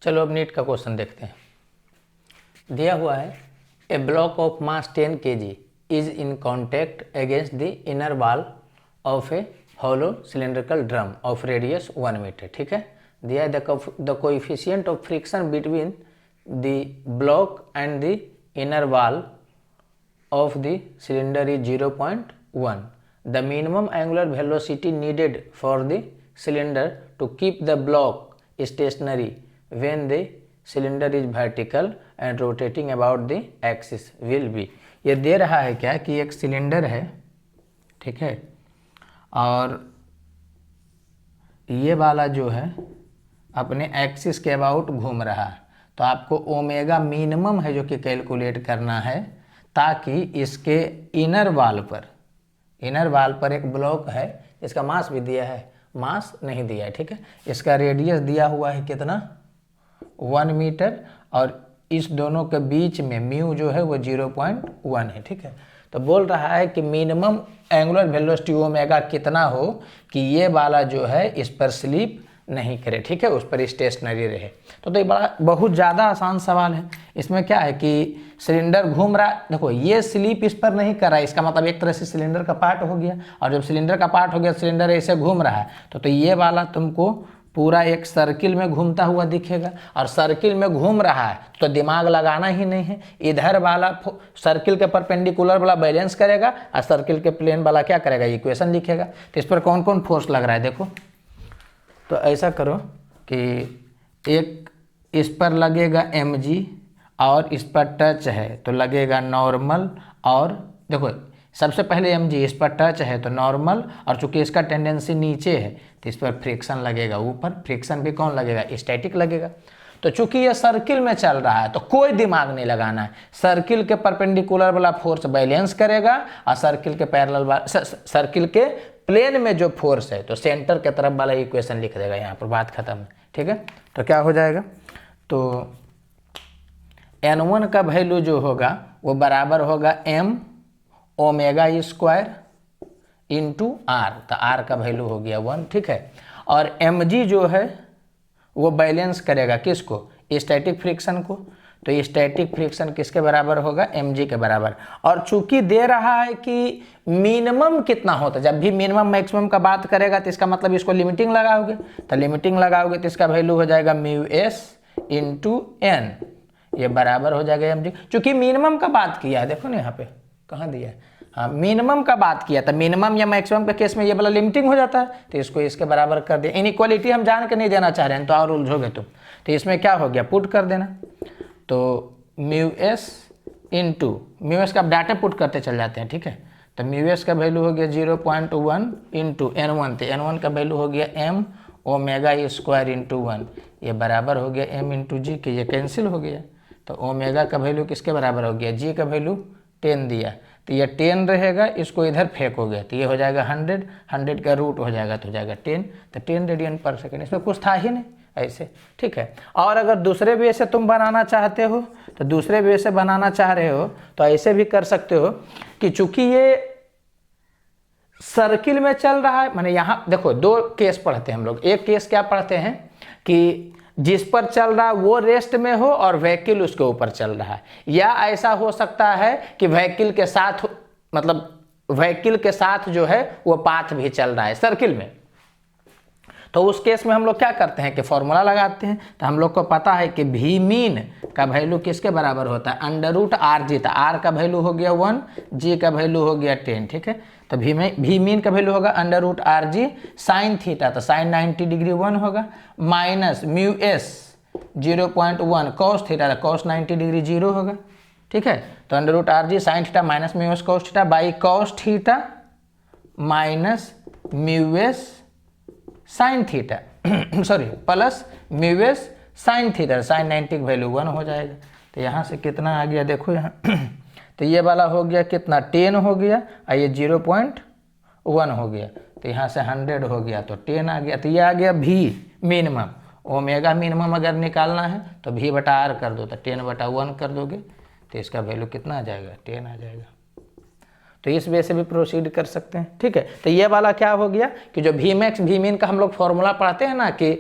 चलो अब नीट का क्वेश्चन देखते हैं। दिया हुआ है a block of mass 10 kg is in contact against the inner wall of a hollow cylindrical drum of radius 1 metre. ठीक है, दिया है the coefficient of friction between the block and the inner wall of the cylinder is 0.1. The minimum angular velocity needed for the cylinder to keep the block stationary when the cylinder is vertical and rotating about the axis will be। ये दे रहा है क्या कि एक cylinder है, ठीक है, और ये वाला जो है अपने एक्सिस के अबाउट घूम रहा है, तो आपको ओमेगा मिनिमम है जो कि कैलकुलेट करना है, ताकि इसके इनर वाल पर एक ब्लॉक है, इसका मास भी दिया है, मास नहीं दिया है, ठीक है, इसका रेडियस दिया हुआ है कितना 1 मीटर, और इस दोनों के बीच में म्यू जो है वो 0.1 है। ठीक है, तो बोल रहा है कि मिनिमम एंगुलर वेलोसिटी ओमेगा कितना हो कि ये वाला जो है इस पर स्लिप नहीं करे, ठीक है, उस पर स्टेशनरी रहे। तो ये बहुत ज़्यादा आसान सवाल है। इसमें क्या है कि सिलेंडर घूम रहा है, देखो ये स्लिप इस पर नहीं कर रहा है, इसका मतलब एक तरह से सिलेंडर का पार्ट हो गया, और जब सिलेंडर का पार्ट हो गया सिलेंडर ऐसे घूम रहा है, तो ये वाला तुमको पूरा एक सर्किल में घूमता हुआ दिखेगा, और सर्किल में घूम रहा है तो दिमाग लगाना ही नहीं है, इधर वाला सर्किल के परपेंडिकुलर वाला बैलेंस करेगा और सर्किल के प्लेन वाला क्या करेगा, इक्वेशन लिखेगा। तो इस पर कौन कौन फोर्स लग रहा है देखो, तो ऐसा करो कि एक इस पर लगेगा mg और इस पर टच है तो लगेगा नॉर्मल, और देखो सबसे पहले mg इस पर टच है तो नॉर्मल, और चूंकि इसका टेंडेंसी नीचे है तो इस पर फ्रिक्शन लगेगा ऊपर, फ्रिक्शन भी कौन लगेगा, स्टैटिक लगेगा। तो चूंकि ये सर्किल में चल रहा है तो कोई दिमाग नहीं लगाना है, सर्किल के परपेंडिकुलर वाला फोर्स बैलेंस करेगा और सर्किल के पैरेलल सर्किल के प्लेन में जो फोर्स है तो सेंटर के तरफ वाला इक्वेशन लिख देगा, यहाँ पर बात खत्म है। ठीक है, तो क्या हो जाएगा, तो n1 का वैल्यू जो होगा वो बराबर होगा m omega square into r, तो r का वैल्यू हो गया 1। ठीक है, और mg जो है वो बैलेंस करेगा किसको, स्टैटिक फ्रिक्शन को, तो स्टैटिक फ्रिक्शन किसके बराबर होगा, mg के बराबर। और चूंकि दे रहा है कि मिनिमम कितना होता है, जब भी मिनिमम मैक्सिमम का बात करेगा तो इसका मतलब इसको लिमिटिंग लगाओगे, तो लिमिटिंग लगाओगे तो इसका वैल्यू हो जाएगा म्यू एस इंटू एन, ये बराबर हो जाएगा mg। चूंकि मिनिमम का बात किया है, देखो ना यहाँ पे कहाँ दिया है, हाँ मिनिमम का बात किया था, मिनिमम या मैक्सिमम के केस में ये वाला लिमिटिंग हो जाता है, तो इसको इसके बराबर कर दे। इनइक्वालिटी हम जान के नहीं देना चाह रहे हैं तो और उलझोगे तुम, तो इसमें क्या हो गया, पुट कर देना, तो mu S into mu S का आप डाटा पुट करते चल जाते हैं। ठीक है, तो म्यू एस का वैल्यू हो गया 0.1 इंटू n1, तो n1 का वैल्यू हो गया m ओमेगा स्क्वायर इंटू 1, ये बराबर हो गया m इंटू जी के, ये कैंसिल हो गया, तो ओमेगा का वैल्यू किसके बराबर हो गया, जी का वैल्यू 10 दिया, तो ये 10 रहेगा, इसको इधर फेंकोगे तो ये हो जाएगा 100, 100 का रूट हो जाएगा तो हो जाएगा 10, तो 10 रेडियन पर सेकेंड, इसमें कुछ था ही नहीं ऐसे। ठीक है, और अगर दूसरे वे से तुम बनाना चाहते हो तो दूसरे वे से बनाना चाह रहे हो तो ऐसे भी कर सकते हो कि चूंकि ये सर्किल में चल रहा है, माने यहाँ देखो दो केस पढ़ते हैं हम लोग, एक केस क्या पढ़ते हैं कि जिस पर चल रहा है वो रेस्ट में हो और व्हीकल उसके ऊपर चल रहा है, या ऐसा हो सकता है कि व्हीकल के साथ, मतलब व्हीकल के साथ जो है वो पाथ भी चल रहा है सर्किल में, तो उस केस में हम लोग क्या करते हैं कि फॉर्मूला लगाते हैं। तो हम लोग को पता है कि भी मीन का वैल्यू किसके बराबर होता है, अंडर रूट आर जी, तो आर का वैल्यू हो गया 1, जी का वैल्यू हो गया 10। ठीक है, तो भी मीन का वैल्यू होगा under root r g sine theta, तो साइन 90 डिग्री 1 होगा, minus mu s 0.1 cos theta, cos 90 degree 0 होगा। ठीक है, तो under root r g sine theta minus mu s cos theta by cos theta minus mu s sine theta sorry plus mu s sine theta, sine 90 की value 1 हो जाएगा। तो यहाँ से कितना आ गया देखो यहाँ तो ये वाला हो गया कितना 10 हो गया, और ये 0.1 हो गया, तो यहाँ से 100 हो गया तो 10 आ गया, तो ये आ गया भी मिनिमम। ओमेगा मिनिमम अगर निकालना है तो भी बटा आर कर दो, तो 10/1 कर दोगे तो इसका वैल्यू कितना आ जाएगा, 10 आ जाएगा। तो इस वे से भी प्रोसीड कर सकते हैं। ठीक है, तो ये वाला क्या हो गया कि जो वी मैक्स वी मीन का हम लोग फॉर्मूला पढ़ते हैं ना कि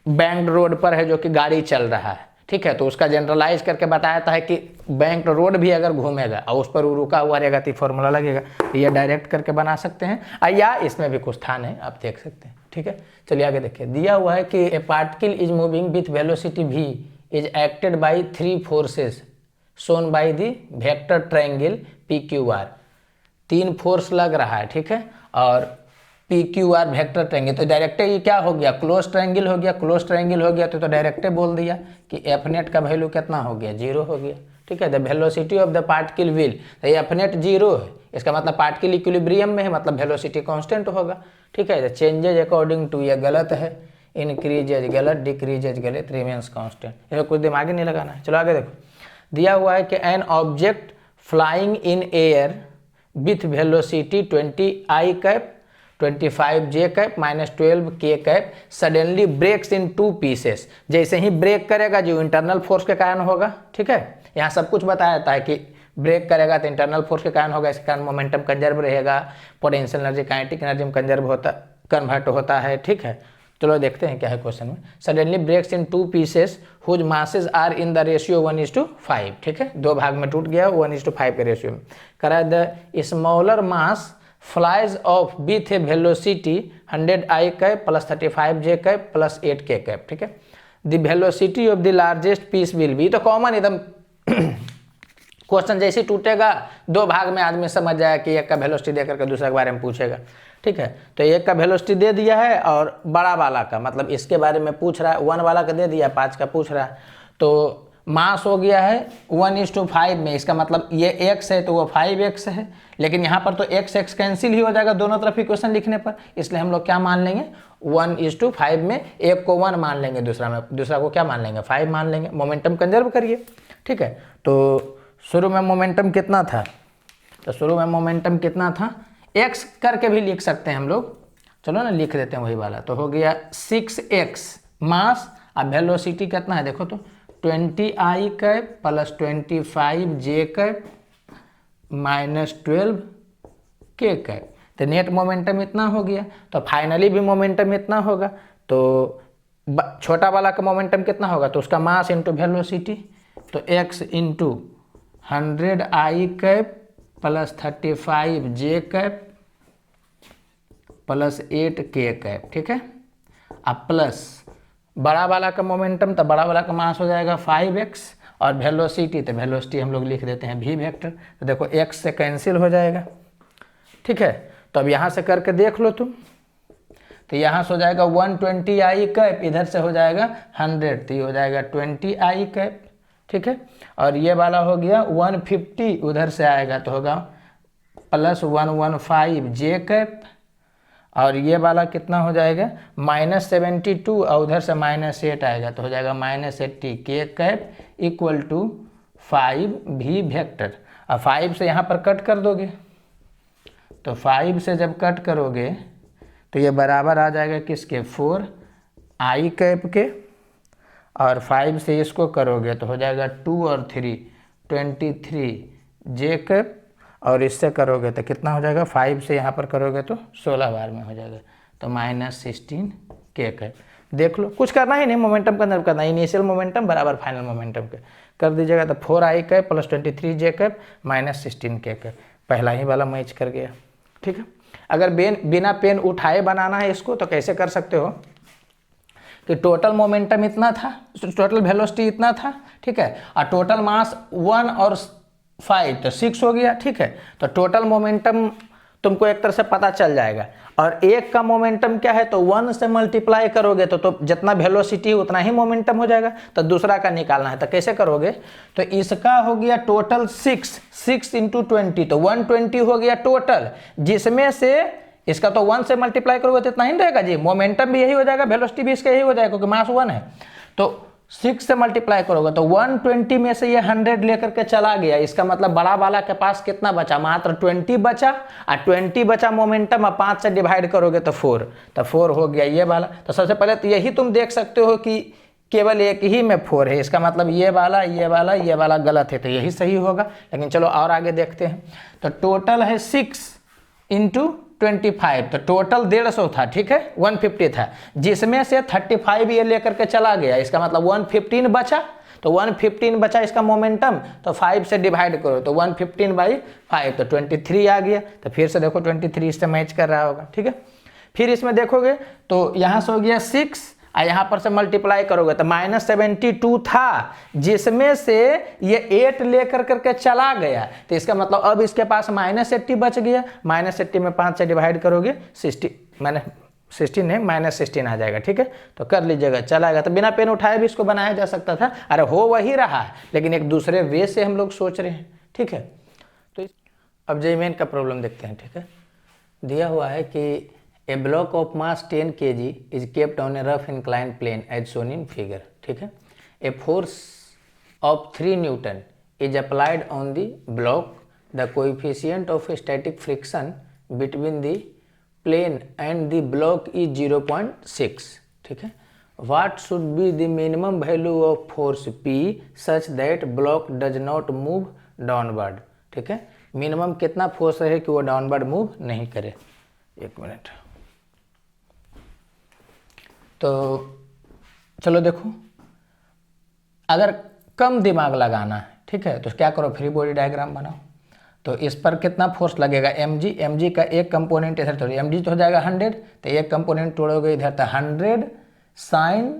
बैंक्ड रोड पर है जो कि गाड़ी चल रहा है, ठीक है, तो उसका जनरलाइज करके बताया है कि बैंक्ड रोड भी अगर घूमेगा और उस पर रुका हुआ रहेगा तो फॉर्मूला लगेगा। तो ये डायरेक्ट करके बना सकते हैं, या इसमें भी कुछ स्थान है आप देख सकते हैं, ठीक है। चलिए आगे देखिए, दिया हुआ है कि ए particle is moving with velocity v is acted by 3 forces shown by the vector triangle PQR। 3 force लग रहा है, ठीक है, और PQR वेक्टर ट्रायंगल, तो डायरेक्ट ये क्या हो गया, क्लोज ट्रायंगल हो गया। क्लोज ट्रायंगल हो गया तो डायरेक्ट बोल दिया कि एफ नेट का वैल्यू कितना हो गया, 0 हो गया, ठीक है। The velocity of the particle will, तो ये एफ नेट 0 है, इसका मतलब पार्टिकल इक्विलिब्रियम में है, मतलब वेलोसिटी कांस्टेंट होगा, ठीक है। द चेंजेज अकॉर्डिंग टू, ये गलत है, इंक्रीजेज गलत, डिक्रीजेज गलत, रिमेन्स कांस्टेंट, इसमें कुछ दिमाग ही नहीं लगाना है। चलो आगे देखो, दिया हुआ है कि an object flying in air with velocity 20 cap 25 J cap -12 के cap suddenly breaks in 2 pieces. जैसे ही ब्रेक करेगा जो इंटरनल फोर्स के कारण होगा, ठीक है, यहाँ सब कुछ बताया जाता है कि ब्रेक करेगा तो इंटरनल फोर्स के कारण होगा, इसके कारण मोमेंटम कंजर्व रहेगा, पोटेंशियल एनर्जी काइनेटिक एनर्जी में कन्वर्ट होता है, ठीक है। चलो देखते हैं क्या है क्वेश्चन में। Suddenly breaks in 2 pieces whose masses are in the ratio 1:5, ठीक है, 2 भाग में टूट गया 1:5 के रेशियो में। करा the smaller mass flies off with a velocity 100 I cap plus 35 J cap plus 8 K cap, ठीक है। The velocity of the largest piece will be, तो कॉमन एकदम क्वेश्चन जैसे टूटेगा 2 भाग में आदमी समझ जाएगा कि एक का वेलोसिटी दे करके दूसरे के बारे में पूछेगा, ठीक है। तो एक का वेलोसिटी दे दिया है और बड़ा वाला का, मतलब इसके बारे में पूछ रहा है, 1 वाला का दे दिया, 5 का पूछ रहा है, तो मास हो गया है 1:5 में, इसका मतलब ये x है तो वो 5x है, लेकिन यहाँ पर तो x कैंसिल ही हो जाएगा दोनों तरफ इक्वेशन लिखने पर, इसलिए हम लोग क्या मान लेंगे 1:5 में एक को 1 मान लेंगे, दूसरा को क्या मान लेंगे 5 मान लेंगे। मोमेंटम कंजर्व करिए, ठीक है। तो शुरू में मोमेंटम कितना था, तो शुरू में मोमेंटम कितना था, x करके भी लिख सकते हैं हम लोग, चलो ना लिख देते हैं वही वाला, तो हो गया 6x मास, अब वेलोसिटी कितना है देखो तो 20 I cap plus 25 J cap -12 K cap, तो नेट मोमेंटम इतना हो गया, तो फाइनली भी मोमेंटम इतना होगा, तो छोटा वाला का मोमेंटम कितना होगा, तो उसका मास इंटू वेलोसिटी, तो x into 100 I cap plus 35 J cap plus 8 K cap, ठीक है। अब प्लस बड़ा वाला का मोमेंटम, तो बड़ा वाला का मास हो जाएगा 5x, और वेलोसिटी, तो वेलोसिटी हम लोग लिख देते हैं v वेक्टर, तो देखो x से कैंसिल हो जाएगा, ठीक है। तो अब यहाँ से करके देख लो तुम, तो यहाँ से हो जाएगा 120 I कैप, इधर से हो जाएगा 100, तो ये हो जाएगा 20 I कैप, ठीक है। और ये वाला हो गया 150, उधर से आएगा तो होगा प्लस 115 J कैप, और ये वाला कितना हो जाएगा -72, और उधर से -8 आएगा तो हो जाएगा -80 K cap equal to 5 v vector. अब 5 से यहाँ पर कट कर दोगे, तो 5 से जब कट करोगे तो ये बराबर आ जाएगा किसके, 4 I कैप के, और 5 से इसको करोगे तो हो जाएगा 2 और 3 23 J कैप, और इससे करोगे तो कितना हो जाएगा, 5 से यहाँ पर करोगे तो 16 बार में हो जाएगा, तो -16 K कैप। देख लो कुछ करना ही नहीं, मोमेंटम का अंदर करना, इनिशियल मोमेंटम बराबर फाइनल मोमेंटम के कर दीजिएगा, तो 4 I cap plus 23 J cap -16 K cap, पहला ही वाला मैच कर गया, ठीक है। अगर बिना पेन उठाए बनाना है इसको तो कैसे कर सकते हो कि टोटल मोमेंटम इतना था, टोटल वेलोसिटी इतना था, ठीक है, और टोटल मास 1 और 5 तो 6 हो गया, ठीक है। तो टोटल मोमेंटम तुमको एक तरह से पता चल जाएगा, और एक का मोमेंटम क्या है, तो 1 से मल्टीप्लाई करोगे तो जितना वेलोसिटी उतना ही मोमेंटम हो जाएगा, तो दूसरा का निकालना है, तो कैसे करोगे, तो इसका हो गया टोटल 6 इंटू 20, तो 120 हो गया टोटल, जिसमें से इसका तो 1 से मल्टीप्लाई करोगे तो इतना ही रहेगा जी, मोमेंटम भी यही हो जाएगा, वेलोसिटी भी इसका यही हो जाएगा क्योंकि मास 1 है, तो 6 से मल्टीप्लाई करोगे तो 120 में से ये 100 लेकर के चला गया, इसका मतलब बड़ा वाला के पास कितना बचा, मात्र 20 बचा, और 20 बचा मोमेंटम, और 5 से डिवाइड करोगे तो 4, तो 4 हो गया ये वाला। तो सबसे पहले तो यही तुम देख सकते हो कि केवल एक ही में 4 है, इसका मतलब ये वाला गलत है, तो यही सही होगा। लेकिन चलो और आगे देखते हैं, तो टोटल है 6 इंटू 25, तो टोटल 150 था, ठीक है, 150 था, जिसमें से 35 ये लेकर के चला गया, इसका मतलब 115 बचा, तो 115 बचा इसका मोमेंटम, तो 5 से डिवाइड करो, तो 115/5, तो 23 आ गया। तो फिर से देखो 23 इससे मैच कर रहा होगा, ठीक है। फिर इसमें देखोगे तो यहाँ से हो गया 6 और यहाँ पर से मल्टीप्लाई करोगे तो -72 था, जिसमें से ये 8 लेकर करके चला गया, तो इसका मतलब अब इसके पास -80 बच गया, -80 में 5 से डिवाइड करोगे 60 16 है, -16 आ जाएगा, ठीक है। तो कर लीजिएगा, चलाएगा, तो बिना पेन उठाए भी इसको बनाया जा सकता था। अरे हो वही रहा है, लेकिन एक दूसरे वे से हम लोग सोच रहे हैं, ठीक है। तो अब जेईमेन का प्रॉब्लम देखते हैं, ठीक है। दिया हुआ है कि a block of mass 10 kg is kept on a rough incline plane as shown in figure, ठीक है। A force of 3 Newton is applied on the block, the coefficient of static friction between the plane and the block is 0.6, ठीक है। What should be the minimum value of force P such that block does not move downward, ठीक है। Minimum कितना force है कि वो downward move नहीं करे। एक मिनट, तो चलो देखो, अगर कम दिमाग लगाना है, ठीक है, तो क्या करो, फ्री बॉडी डायग्राम बनाओ। तो इस पर कितना फोर्स लगेगा, mg का एक कंपोनेंट इधर तोड़िए, mg तो हो जाएगा 100, तो एक कंपोनेंट तोड़ोगे इधर, तो 100 sin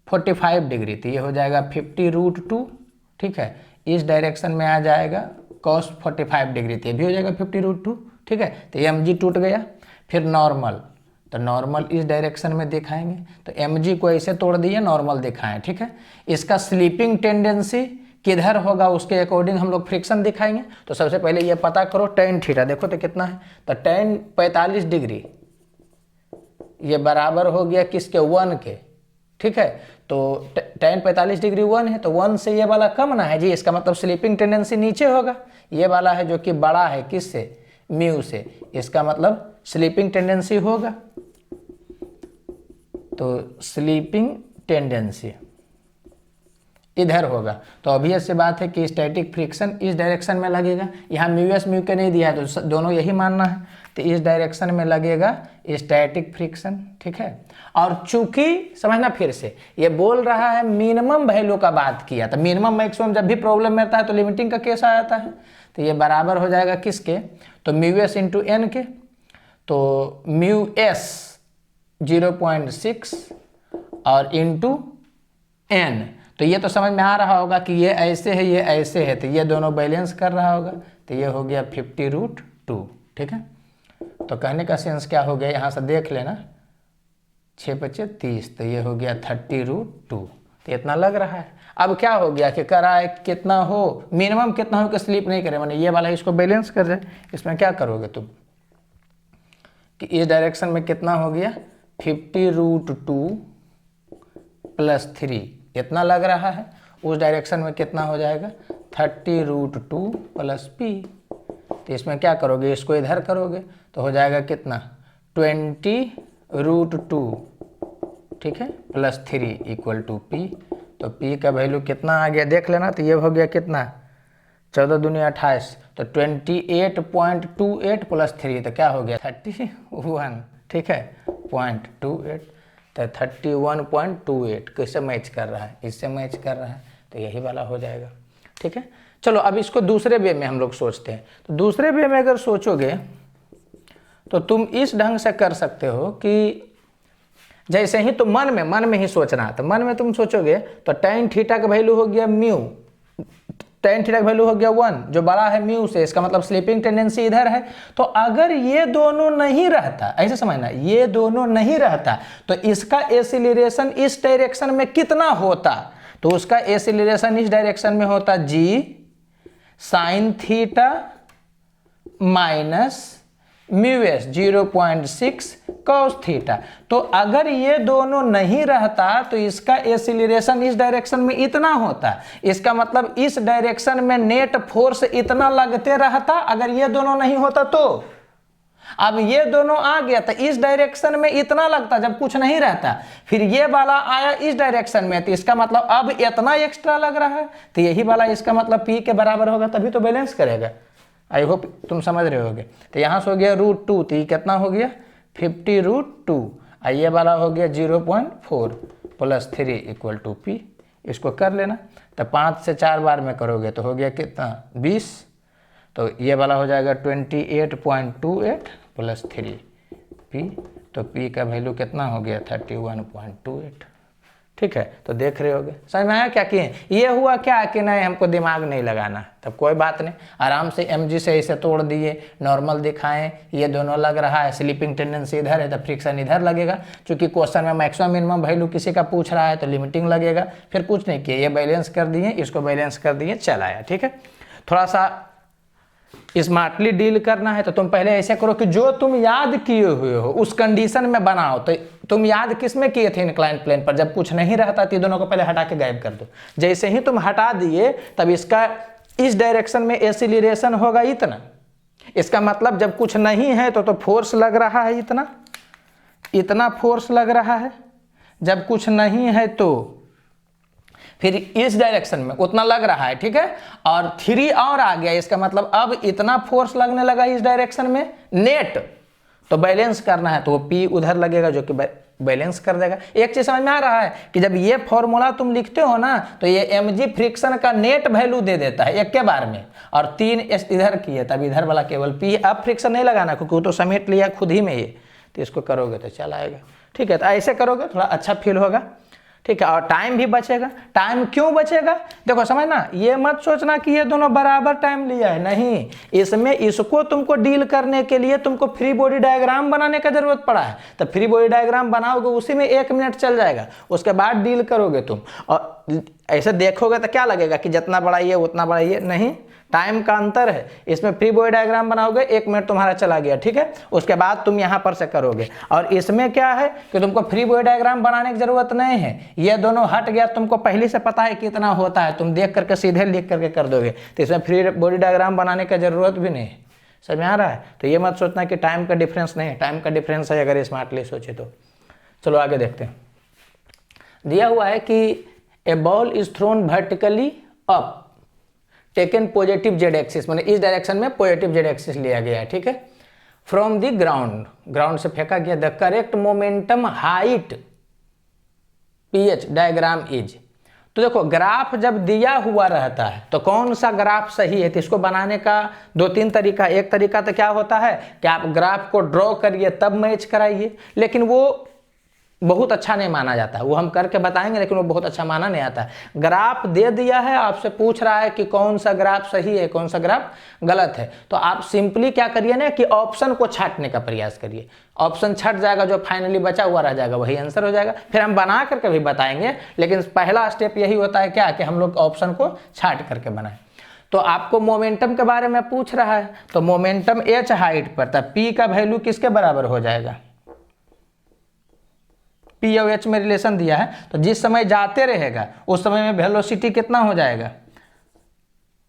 45 डिग्री, तो ये हो जाएगा 50√2, ठीक है। इस डायरेक्शन में आ जाएगा cos 45 डिग्री, तो ये भी हो जाएगा 50√2, ठीक है। तो mg टूट गया। फिर नॉर्मल, तो नॉर्मल इस डायरेक्शन में दिखाएंगे, तो mg को ऐसे तोड़ दिए, नॉर्मल दिखाएं, ठीक है। इसका स्लीपिंग टेंडेंसी किधर होगा उसके अकॉर्डिंग हम लोग फ्रिक्शन दिखाएंगे। तो सबसे पहले ये पता करो tan थीटा, देखो तो कितना है, तो tan 45 डिग्री ये बराबर हो गया किसके, 1 के, ठीक है। तो tan 45 डिग्री 1 है, तो 1 से ये वाला कम ना है जी, इसका मतलब स्लीपिंग टेंडेंसी नीचे होगा। ये वाला है जो कि बड़ा है किससे, म्यू से, इसका मतलब स्लीपिंग टेंडेंसी होगा। तो स्लीपिंग टेंडेंसी इधर होगा, तो ऑब्वियस सी बात है कि स्टैटिक फ्रिक्शन इस डायरेक्शन में लगेगा। यहाँ म्यूएस म्यू के नहीं दिया है, तो दोनों यही मानना है, तो इस डायरेक्शन में लगेगा स्टैटिक फ्रिक्शन, ठीक है। और चूंकि समझना, फिर से ये बोल रहा है मिनिमम वैल्यू का बात किया, तो मिनिमम मैक्सिमम जब भी प्रॉब्लम में रहता है तो लिमिटिंग का केस आ जाता है, तो ये बराबर हो जाएगा किसके, तो म्यूएस इंटू एन के, तो म्यूएस 0.6 और इंटू एन, तो ये तो समझ में आ रहा होगा कि ये ऐसे है, ये ऐसे है, तो ये दोनों बैलेंस कर रहा होगा, तो ये हो गया 50√2, ठीक है। तो कहने का सेंस क्या हो गया, यहाँ से देख लेना, 6×5 = 30, तो ये हो गया 30√2, तो इतना लग रहा है। अब क्या हो गया कि कराए कितना हो, मिनिमम कितना हो कि स्लिप नहीं करे, माने ये वाला इसको बैलेंस कर दे। इसमें क्या करोगे तुम कि इस डायरेक्शन में कितना हो गया, 50√2 + 3 इतना लग रहा है, उस डायरेक्शन में कितना हो जाएगा, 30√2 + p, तो इसमें क्या करोगे, इसको इधर करोगे तो हो जाएगा कितना, 20√2, ठीक है, + 3 = p। तो p का वैल्यू कितना आ गया देख लेना, तो ये हो गया कितना, 14 दूनी 28, तो 28.28 + 3, तो क्या हो गया 31, ठीक है, 0.28, तो 31.28 किससे मैच कर रहा है, इससे मैच कर रहा है, तो यही वाला हो जाएगा, ठीक है। चलो अब इसको दूसरे वे में हम लोग सोचते हैं। तो दूसरे वे में अगर सोचोगे तो तुम इस ढंग से कर सकते हो कि जैसे ही तो मन में ही सोचना है, तो मन में तुम सोचोगे तो tan थीटा का वैल्यू हो गया म्यू, tan थीटा का वैल्यू हो गया 1 जो बड़ा है म्यू से, इसका मतलब स्लीपिंग टेंडेंसी इधर है। तो अगर ये दोनों नहीं रहता, ऐसे समझना, ये दोनों नहीं रहता तो इसका एक्सीलरेशन इस डायरेक्शन में कितना होता, तो उसका एक्सीलरेशन इस डायरेक्शन में होता g sin theta minus mu s 0.6 cos theta. तो अगर ये दोनों नहीं रहता तो इसका एक्सीलरेशन इस डायरेक्शन में इतना होता, इसका मतलब इस डायरेक्शन में नेट फोर्स इतना लगते रहता अगर ये दोनों नहीं होता। तो अब ये दोनों आ गया तो इस डायरेक्शन में इतना लगता जब कुछ नहीं रहता, फिर ये वाला आया इस डायरेक्शन में, तो इसका मतलब अब इतना एक्स्ट्रा लग रहा है, तो यही वाला इसका मतलब P के बराबर होगा, तभी तो बैलेंस करेगा। आई होप तुम समझ रहे होगे। तो यहाँ से हो गया √2, तो ये कितना हो गया 50√2, और ये वाला हो गया 0.4 + 3 = P। इसको कर लेना, तो 5 से 4 बार में करोगे तो हो गया कितना 20, तो ये वाला हो जाएगा 28.28 + 3P, तो P का वैल्यू कितना हो गया 31.28। ठीक है, तो देख रहे होगे समझ में आया क्या किए। ये हुआ क्या कि नहीं हमको दिमाग नहीं लगाना, तब कोई बात नहीं, आराम से mg से इसे तोड़ दिए, नॉर्मल दिखाएं, ये दोनों लग रहा है, स्लीपिंग टेंडेंसी इधर है तो फ्रिक्शन इधर लगेगा। क्योंकि क्वेश्चन में मैक्सिमम मिनिमम वैल्यू किसी का पूछ रहा है तो लिमिटिंग लगेगा। फिर कुछ नहीं किया, ये बैलेंस कर दिए, इसको बैलेंस कर दिए, चल आया। ठीक है, थोड़ा सा स्मार्टली डील करना है तो तुम पहले ऐसे करो कि जो तुम याद किए हुए हो उस कंडीशन में बनाओ। तो तुम याद किस में किए थे इंक्लाइन प्लेन पर, जब कुछ नहीं रहता तो दोनों को पहले हटा के गायब कर दो। जैसे ही तुम हटा दिए तब इसका इस डायरेक्शन में एक्सीलरेशन होगा इतना। इसका मतलब जब कुछ नहीं है तो फोर्स लग रहा है इतना फोर्स लग रहा है। जब कुछ नहीं है तो फिर इस डायरेक्शन में उतना लग रहा है। ठीक है, और 3 और आ गया, इसका मतलब अब इतना फोर्स लगने लगा इस डायरेक्शन में नेट। तो बैलेंस करना है तो वो P उधर लगेगा जो कि बैलेंस कर देगा। एक चीज समझ में आ रहा है कि जब ये फॉर्मूला तुम लिखते हो ना तो ये mg फ्रिक्शन का नेट वैल्यू दे देता है एक के बार में, और 3 इधर किए तब इधर वाला केवल P। अब फ्रिक्शन नहीं लगाना क्योंकि वो तो समेट लिया खुद ही में ये, तो इसको करोगे तो चल आएगा। ठीक है, तो ऐसे करोगे थोड़ा अच्छा फील होगा। ठीक है, और टाइम भी बचेगा। टाइम क्यों बचेगा देखो समझना, ये मत सोचना कि ये दोनों बराबर टाइम लिया है, नहीं। इसमें इसको तुमको डील करने के लिए तुमको फ्री बॉडी डायग्राम बनाने का जरूरत पड़ा है। तो फ्री बॉडी डायग्राम बनाओगे उसी में 1 मिनट चल जाएगा, उसके बाद डील करोगे तुम। और ऐसे देखोगे तो क्या लगेगा कि जितना बड़ा ये उतना बड़ा ये, नहीं, टाइम का अंतर है। इसमें फ्री बॉडी डायग्राम बनाओगे 1 मिनट तुम्हारा चला गया। ठीक है, उसके बाद तुम यहाँ पर से करोगे। और इसमें क्या है कि तुमको फ्री बॉडी डायग्राम बनाने की जरूरत नहीं है, ये दोनों हट गया, तुमको पहले से पता है कितना होता है, तुम देख करके सीधे लिख करके कर दोगे। तो इसमें फ्री बॉडी डायग्राम बनाने की जरूरत भी नहीं है। समझ में आ रहा है। तो ये मत सोचना कि टाइम का डिफरेंस नहीं है, टाइम का डिफरेंस है अगर स्मार्टली सोचे तो। चलो आगे देखते हैं। दिया हुआ है कि a ball is thrown vertically up taken positive z axis, मतलब इस डायरेक्शन में पॉजिटिव जेड एक्सिस लिया गया है। ठीक है, फ्रॉम द ग्राउंड से फेंका गया। The correct momentum height pH diagram is. तो देखो ग्राफ जब दिया हुआ रहता है तो कौन सा ग्राफ सही है, तो इसको बनाने का 2-3 तरीका। एक तरीका तो क्या होता है कि आप ग्राफ को ड्रॉ करिए तब मैच कराइए, लेकिन वो बहुत अच्छा नहीं माना जाता है, वो हम करके बताएंगे लेकिन वो बहुत अच्छा माना नहीं आता है। ग्राफ दे दिया है, आपसे पूछ रहा है कि कौन सा ग्राफ सही है कौन सा ग्राफ गलत है, तो आप सिंपली क्या करिए ना कि ऑप्शन को छांटने का प्रयास करिए। ऑप्शन छट जाएगा, जो फाइनली बचा हुआ रह जाएगा वही आंसर हो जाएगा। फिर हम बना करके भी बताएंगे, लेकिन पहला स्टेप यही होता है क्या कि हम लोग ऑप्शन को छांट करके बनाएं। तो आपको मोमेंटम के बारे में पूछ रहा है, तो मोमेंटम h हाइट पर था, P का वैल्यू किसके बराबर हो जाएगा, P और H में रिलेशन दिया है, तो जिस समय जाते रहेगा उस समय में वेलोसिटी कितना हो जाएगा,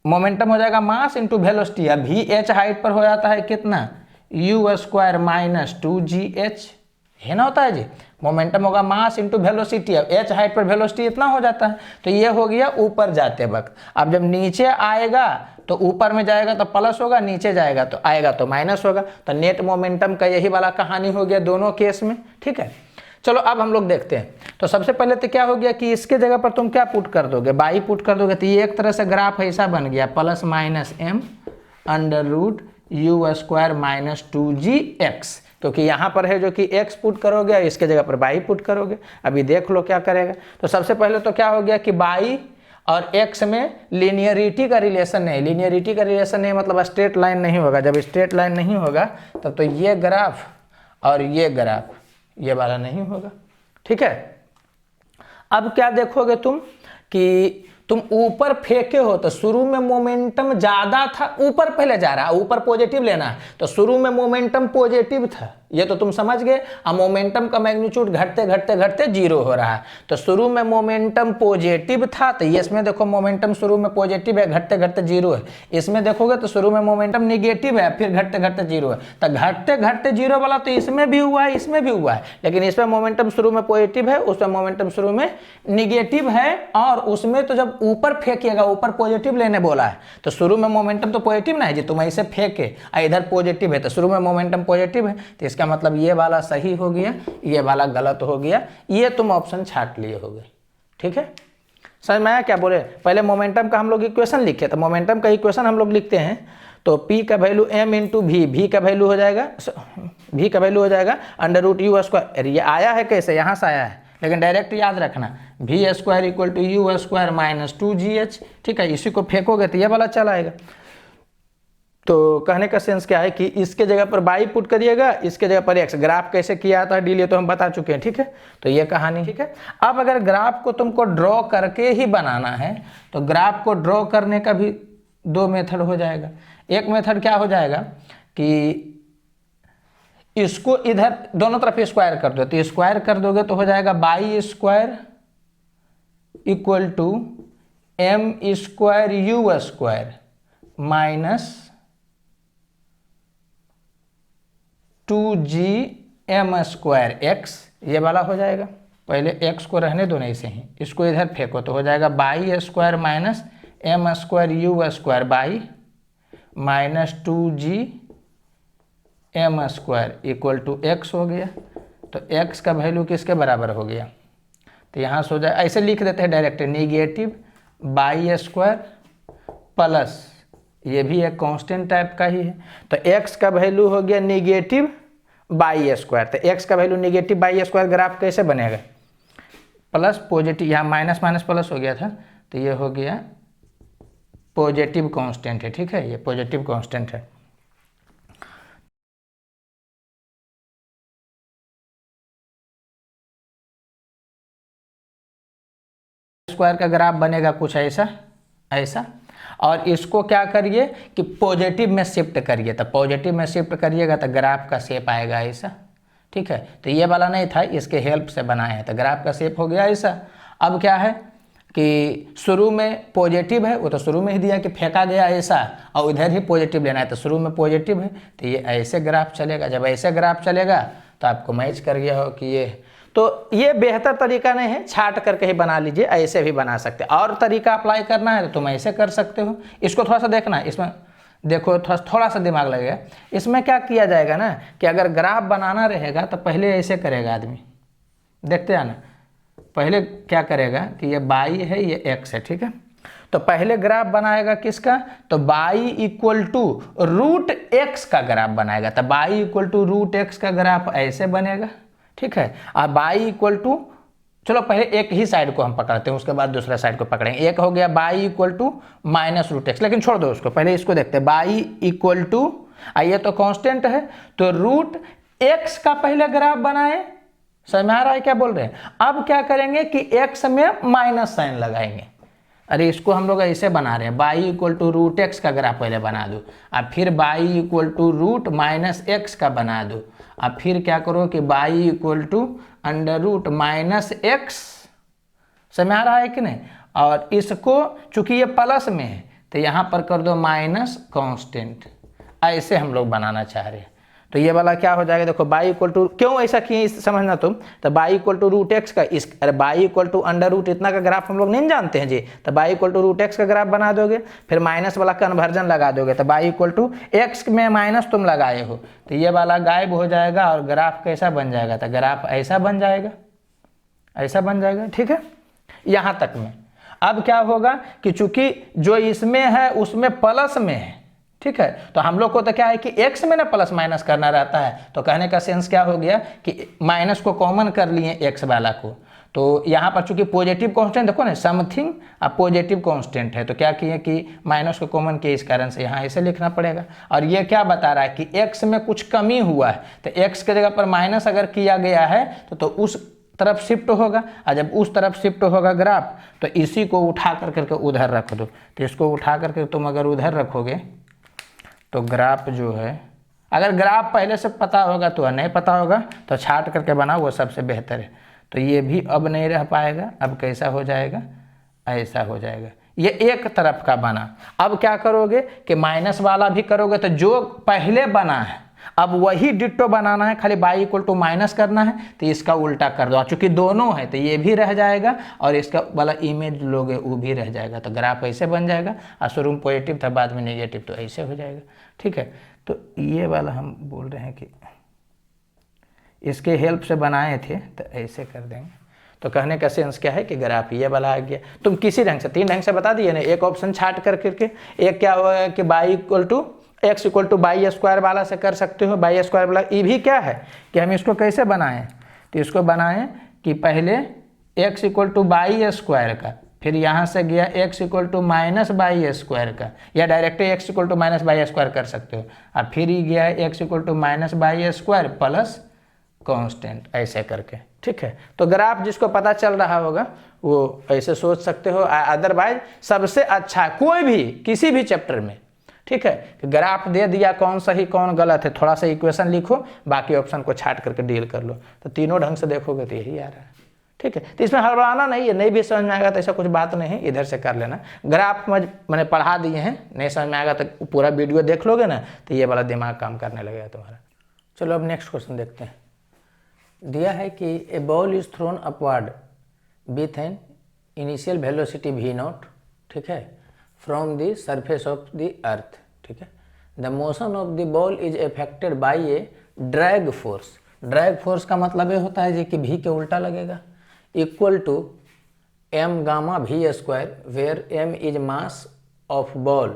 मोमेंटम हो जाएगा मास इंटू वेलोसिटी। अब भी h हाइट पर हो जाता है कितना, u² - 2gh है ना, होता है जी। मोमेंटम होगा मास इंटू वेलोसिटी, अब h हाइट पर वेलोसिटी इतना हो जाता है, तो ये हो गया ऊपर जाते वक्त। अब जब नीचे आएगा तो ऊपर में जाएगा तो प्लस होगा, नीचे जाएगा तो आएगा तो माइनस होगा। तो नेट मोमेंटम का यही वाला कहानी हो गया दोनों केस में। ठीक है, चलो अब हम लोग देखते हैं। तो सबसे पहले तो क्या हो गया कि इसके जगह पर तुम क्या पुट कर दोगे, बाई पुट कर दोगे, तो ये एक तरह से ग्राफ ऐसा बन गया +-m √u² - 2gx, क्योंकि यहाँ पर है जो कि x पुट करोगे और इसके जगह पर बाई पुट करोगे। अभी देख लो क्या करेगा। तो सबसे पहले तो क्या हो गया कि बाई और x में लीनियरिटी का रिलेशन नहीं, लीनियरिटी का रिलेशन नहीं मतलब स्ट्रेट लाइन नहीं होगा। जब स्ट्रेट लाइन नहीं होगा तब तो ये ग्राफ और ये ग्राफ ये वाला नहीं होगा। ठीक है, अब क्या देखोगे तुम कि तुम ऊपर फेंके हो तो शुरू में मोमेंटम ज्यादा था, ऊपर पहले जा रहा है, ऊपर पॉजिटिव लेना है, तो शुरू में मोमेंटम पॉजिटिव था, ये तो तुम समझ गए। अब मोमेंटम का मैग्नीट्यूड घटते घटते घटते 0 हो रहा है, तो शुरू में मोमेंटम पॉजिटिव था, तो ये इसमें देखो मोमेंटम शुरू में पॉजिटिव है, घटते घटते 0 है। इसमें देखोगे तो शुरू में मोमेंटम निगेटिव है, फिर घटते घटते 0 है। तो घटते घटते 0 वाला तो इसमें भी हुआ है, इसमें भी हुआ है, लेकिन इसमें मोमेंटम शुरू में पॉजिटिव है, उसमें मोमेंटम शुरू में निगेटिव है, और उसमें तो जब ऊपर फेंकिएगा, ऊपर पॉजिटिव लेने बोला है, तो शुरू में मोमेंटम तो पॉजिटिव ना है जी, तुम ऐसे फेंके इधर पॉजिटिव है, तो शुरू में मोमेंटम पॉजिटिव है, तो इसका मतलब ये वाला सही हो गया, ये वाला गलत हो गया, ये तुम ऑप्शन छाट लिए होगे। ठीक है, समझ में आया क्या बोले? पहले मोमेंटम का हम लोग इक्वेशन लिखे, तो मोमेंटम का इक्वेशन हम लोग लिखते हैं, तो P का वैल्यू m इंटू वी का वैल्यू हो जाएगा अंडर रूट यू स्क्वायर। ये आया है कैसे, यहाँ से आया है, लेकिन डायरेक्ट याद रखना v square equal to u square minus 2gh। ठीक है, इसी को फेंकोगे तो ये वाला चला आएगा। तो कहने का सेंस क्या है कि इसके जगह पर बाई पुट करिएगा, इसके जगह पर एक्स। ग्राफ कैसे किया था डील, ये तो हम बता चुके हैं। ठीक है, तो ये कहानी। ठीक है, अब अगर ग्राफ को तुमको ड्रॉ करके ही बनाना है, तो ग्राफ को ड्रॉ करने का भी दो मेथड हो जाएगा। एक मेथड क्या हो जाएगा कि इसको इधर दोनों तरफ स्क्वायर कर दो, तो स्क्वायर कर दोगे तो हो जाएगा y square equal to m square u square minus 2gm square x, ये वाला हो जाएगा। पहले एक्स को रहने दो नहीं से ही, इसको इधर फेंको तो हो जाएगा y square minus m square u square by minus 2gm square equal to x हो गया। तो एक्स का वैल्यू किसके बराबर हो गया, तो यहाँ से हो जाए, ऐसे लिख देते हैं direct, negative by square plus, ये भी एक कांस्टेंट टाइप का ही है, तो x का वैल्यू हो गया नेगेटिव बाई स्क्वायर। तो x का value negative by square, graph कैसे बनेगा, प्लस पॉजिटिव, यहाँ माइनस माइनस प्लस हो गया था, तो ये हो गया पॉजिटिव कांस्टेंट है। ठीक है, ये पॉजिटिव कांस्टेंट है। स्क्वायर का ग्राफ बनेगा कुछ ऐसा ऐसा, और इसको क्या करिए कि पॉजिटिव में शिफ्ट करिए, तो पॉजिटिव में शिफ्ट करिएगा तो ग्राफ का शेप आएगा ऐसा। ठीक है, तो ये वाला नहीं था, इसके हेल्प से बनाए हैं, तो ग्राफ का शेप हो गया ऐसा। अब क्या है कि शुरू में पॉजिटिव है, वो तो शुरू में ही दिया कि फेंका गया ऐसा, और इधर ही पॉजिटिव लेना है, तो शुरू में पॉजिटिव है, तो ये ऐसे ग्राफ चलेगा। जब ऐसे ग्राफ चलेगा तो आपको मैच कर गया हो कि ये, तो ये बेहतर तरीका नहीं है, छाट करके ही बना लीजिए, ऐसे भी बना सकते हैं। और तरीका अप्लाई करना है तो तुम ऐसे कर सकते हो। इसको थोड़ा सा देखना है, इसमें देखो थोड़ा सा दिमाग लगेगा। इसमें क्या किया जाएगा ना कि अगर ग्राफ बनाना रहेगा तो पहले ऐसे करेगा आदमी, देखते हैं ना, पहले क्या करेगा कि ये बाई है, ये एक्स है। ठीक है, तो पहले ग्राफ बनाएगा किसका, तो y equal to root x का ग्राफ बनाएगा, तो y equal to root x का ग्राफ ऐसे बनेगा। ठीक है, और बाई इक्वल टू, चलो पहले एक ही साइड को हम पकड़ते हैं, उसके बाद दूसरा साइड को पकड़ेंगे। एक हो गया y equal to minus root x, लेकिन छोड़ दो उसको, पहले इसको देखते हैं। बाई इक्वल टू, ये तो कांस्टेंट है, तो रूट एक्स का पहले ग्राफ बनाए। समझ में आ रहा है क्या बोल रहे हैं? अब क्या करेंगे कि एक्स में माइनस साइन लगाएंगे। अरे इसको हम लोग ऐसे बना रहे हैं, y equal to root x का ग्राफ पहले बना दो, अब फिर y equal to root minus x का बना दो, अब फिर क्या करो कि y equal to under root minus x. समझ आ रहा है कि नहीं? और इसको चूंकि ये प्लस में है तो यहाँ पर कर दो माइनस कांस्टेंट। ऐसे हम लोग बनाना चाह रहे हैं, तो ये वाला क्या हो जाएगा, देखो बाई इक्वल टू, क्यों ऐसा किए समझना तुम, तो y equal to root x का, इस अरे y equal to under root इतना का ग्राफ हम लोग नहीं जानते हैं जी, तो y equal to root x का ग्राफ बना दोगे, फिर माइनस वाला कन्वर्जन लगा दोगे, तो बाई इक्वल टू एक्स में माइनस तुम लगाए हो, तो ये वाला गायब हो जाएगा और ग्राफ कैसा बन जाएगा, तो ग्राफ ऐसा बन जाएगा, ऐसा बन जाएगा। ठीक है, यहाँ तक में। अब क्या होगा कि चूंकि जो इसमें है उसमें प्लस में है, ठीक है, तो हम लोग को तो क्या है कि x में ना प्लस माइनस करना रहता है, तो कहने का सेंस क्या हो गया कि माइनस को कॉमन कर लिए x वाला को, तो यहाँ पर चूंकि पॉजिटिव कांस्टेंट देखो ना, समथिंग अब पॉजिटिव कांस्टेंट है, तो क्या किए कि माइनस को कॉमन किए, इस कारण से यहाँ ऐसे लिखना पड़ेगा। और ये क्या बता रहा है कि x में कुछ कमी हुआ है, तो x के जगह पर माइनस अगर किया गया है तो उस तरफ शिफ्ट होगा, और जब उस तरफ शिफ्ट होगा ग्राफ, तो इसी को उठा करके उधर रख दो, तो इसको उठा करके तुम अगर उधर रखोगे तो ग्राफ जो है, अगर ग्राफ पहले से पता होगा तो, नहीं पता होगा तो छाट करके बनाओ, वो सबसे बेहतर है। तो ये भी अब नहीं रह पाएगा, अब कैसा हो जाएगा, ऐसा हो जाएगा। ये एक तरफ का बना। अब क्या करोगे कि माइनस वाला भी करोगे, तो जो पहले बना है अब वही डिट्टो बनाना है, खाली y इक्वल टू माइनस करना है, तो इसका उल्टा कर दो। चूंकि दोनों है तो ये भी रह जाएगा और इसका वाला इमेज लोगे वो भी रह जाएगा। तो ग्राफ ऐसे बन जाएगा, और शुरू में पॉजिटिव था बाद में नेगेटिव, तो ऐसे हो जाएगा। ठीक है, तो ये वाला हम बोल रहे हैं कि इसके हेल्प से बनाए थे, तो ऐसे कर देंगे। तो कहने का सेंस क्या है कि ग्राफ ये वाला आ गया। तुम किसी ढंग से 3 ढंग से बता दिए ना, एक ऑप्शन छाट कर करके, एक क्या होगा कि y equal to x equal to y square वाला से कर सकते हो। बाई स्क्वायर वाला ये भी क्या है कि हम इसको कैसे बनाएं, तो इसको बनाएं कि पहले x equal to y square का, फिर यहाँ से गया x equal to minus y square का, या direct x equal to minus y square कर सकते हो, और फिर ही गया x equal to minus y square plus constant, ऐसे करके। ठीक है, तो ग्राफ जिसको पता चल रहा होगा वो ऐसे सोच सकते हो। अदरवाइज सबसे अच्छा कोई भी किसी भी चैप्टर में, ठीक है, ग्राफ दे दिया कौन सही कौन गलत है, थोड़ा सा इक्वेशन लिखो, बाकी ऑप्शन को छाट करके डील कर लो, तो तीनों ढंग से देखोगे तो यही आ रहा है। ठीक है, तो इसमें हड़बड़ाना नहीं है, नहीं भी समझ में आएगा तो ऐसा कुछ बात नहीं है, इधर से कर लेना। ग्राफ मैंने पढ़ा दिए हैं, नहीं समझ में आएगा तो पूरा वीडियो देख लोगे ना, तो ये वाला दिमाग काम करने लगेगा तुम्हारा। चलो अब नेक्स्ट क्वेश्चन देखते हैं। दिया है कि a ball is thrown upward with an initial velocity v0, ठीक है, from the surface of the earth. ठीक है, the motion of the ball is affected by a drag force. Drag force का मतलब ये होता है कि v के उल्टा लगेगा, equal to m gamma v square, where m is mass of ball,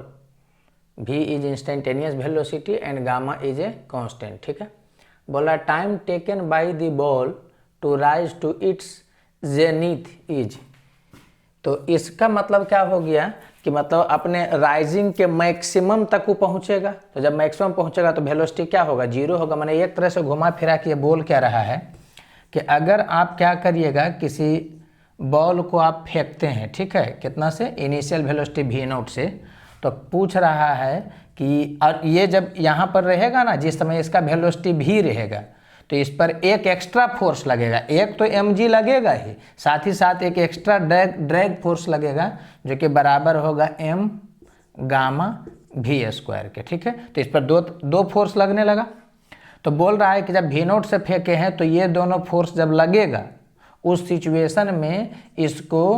v is instantaneous velocity and gamma is a constant. ठीक है, बोला time taken by the ball to rise to its zenith is. तो इसका मतलब क्या हो गया कि मतलब अपने राइजिंग के मैक्सिमम तक वो पहुंचेगा। तो जब मैक्सिमम पहुंचेगा तो वेलोसिटी क्या होगा, 0 होगा। मैंने एक तरह से घुमा फिरा के ये बोल क्या रहा है कि अगर आप क्या करिएगा, किसी बॉल को आप फेंकते हैं, ठीक है, कितना से, इनिशियल वेलोसिटी v0 से, तो पूछ रहा है कि और ये जब यहाँ पर रहेगा ना, जिस समय इसका वेलोसिटी v रहेगा, तो इस पर एक एक्स्ट्रा फोर्स लगेगा। एक तो mg लगेगा ही, साथ ही साथ एक एक्स्ट्रा ड्रैग फोर्स लगेगा जो कि बराबर होगा m गामा v स्क्वायर के। ठीक है, तो इस पर दो फोर्स लगने लगा। तो बोल रहा है कि जब v0 से फेंके हैं तो ये दोनों फोर्स जब लगेगा, उस सिचुएशन में इसको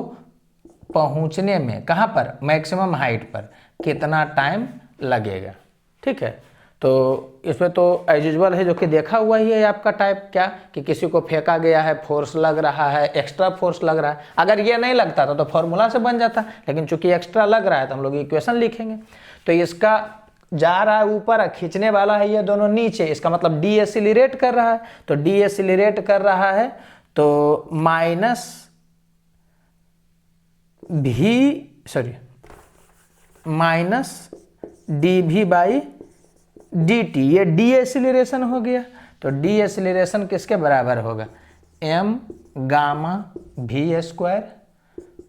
पहुंचने में कहाँ पर, मैक्सिमम हाइट पर कितना टाइम लगेगा। ठीक है, तो इसमें तो एज यूजुअल है जो कि देखा हुआ ही है आपका टाइप, क्या कि किसी को फेंका गया है, फोर्स लग रहा है, एक्स्ट्रा फोर्स लग रहा है। अगर ये नहीं लगता था तो फॉर्मूला से बन जाता, लेकिन चूंकि एक्स्ट्रा लग रहा है तो हम लोग इक्वेशन लिखेंगे। तो इसका जा रहा है ऊपर, खींचने वाला है ये दोनों नीचे, इसका मतलब डी एसिलरेट कर रहा है। तो डी एसिलरेट कर रहा है तो minus d v by d t, ये डी एसिलरेशन हो गया। तो डी एसिलरेशन किसके बराबर होगा, m gamma v square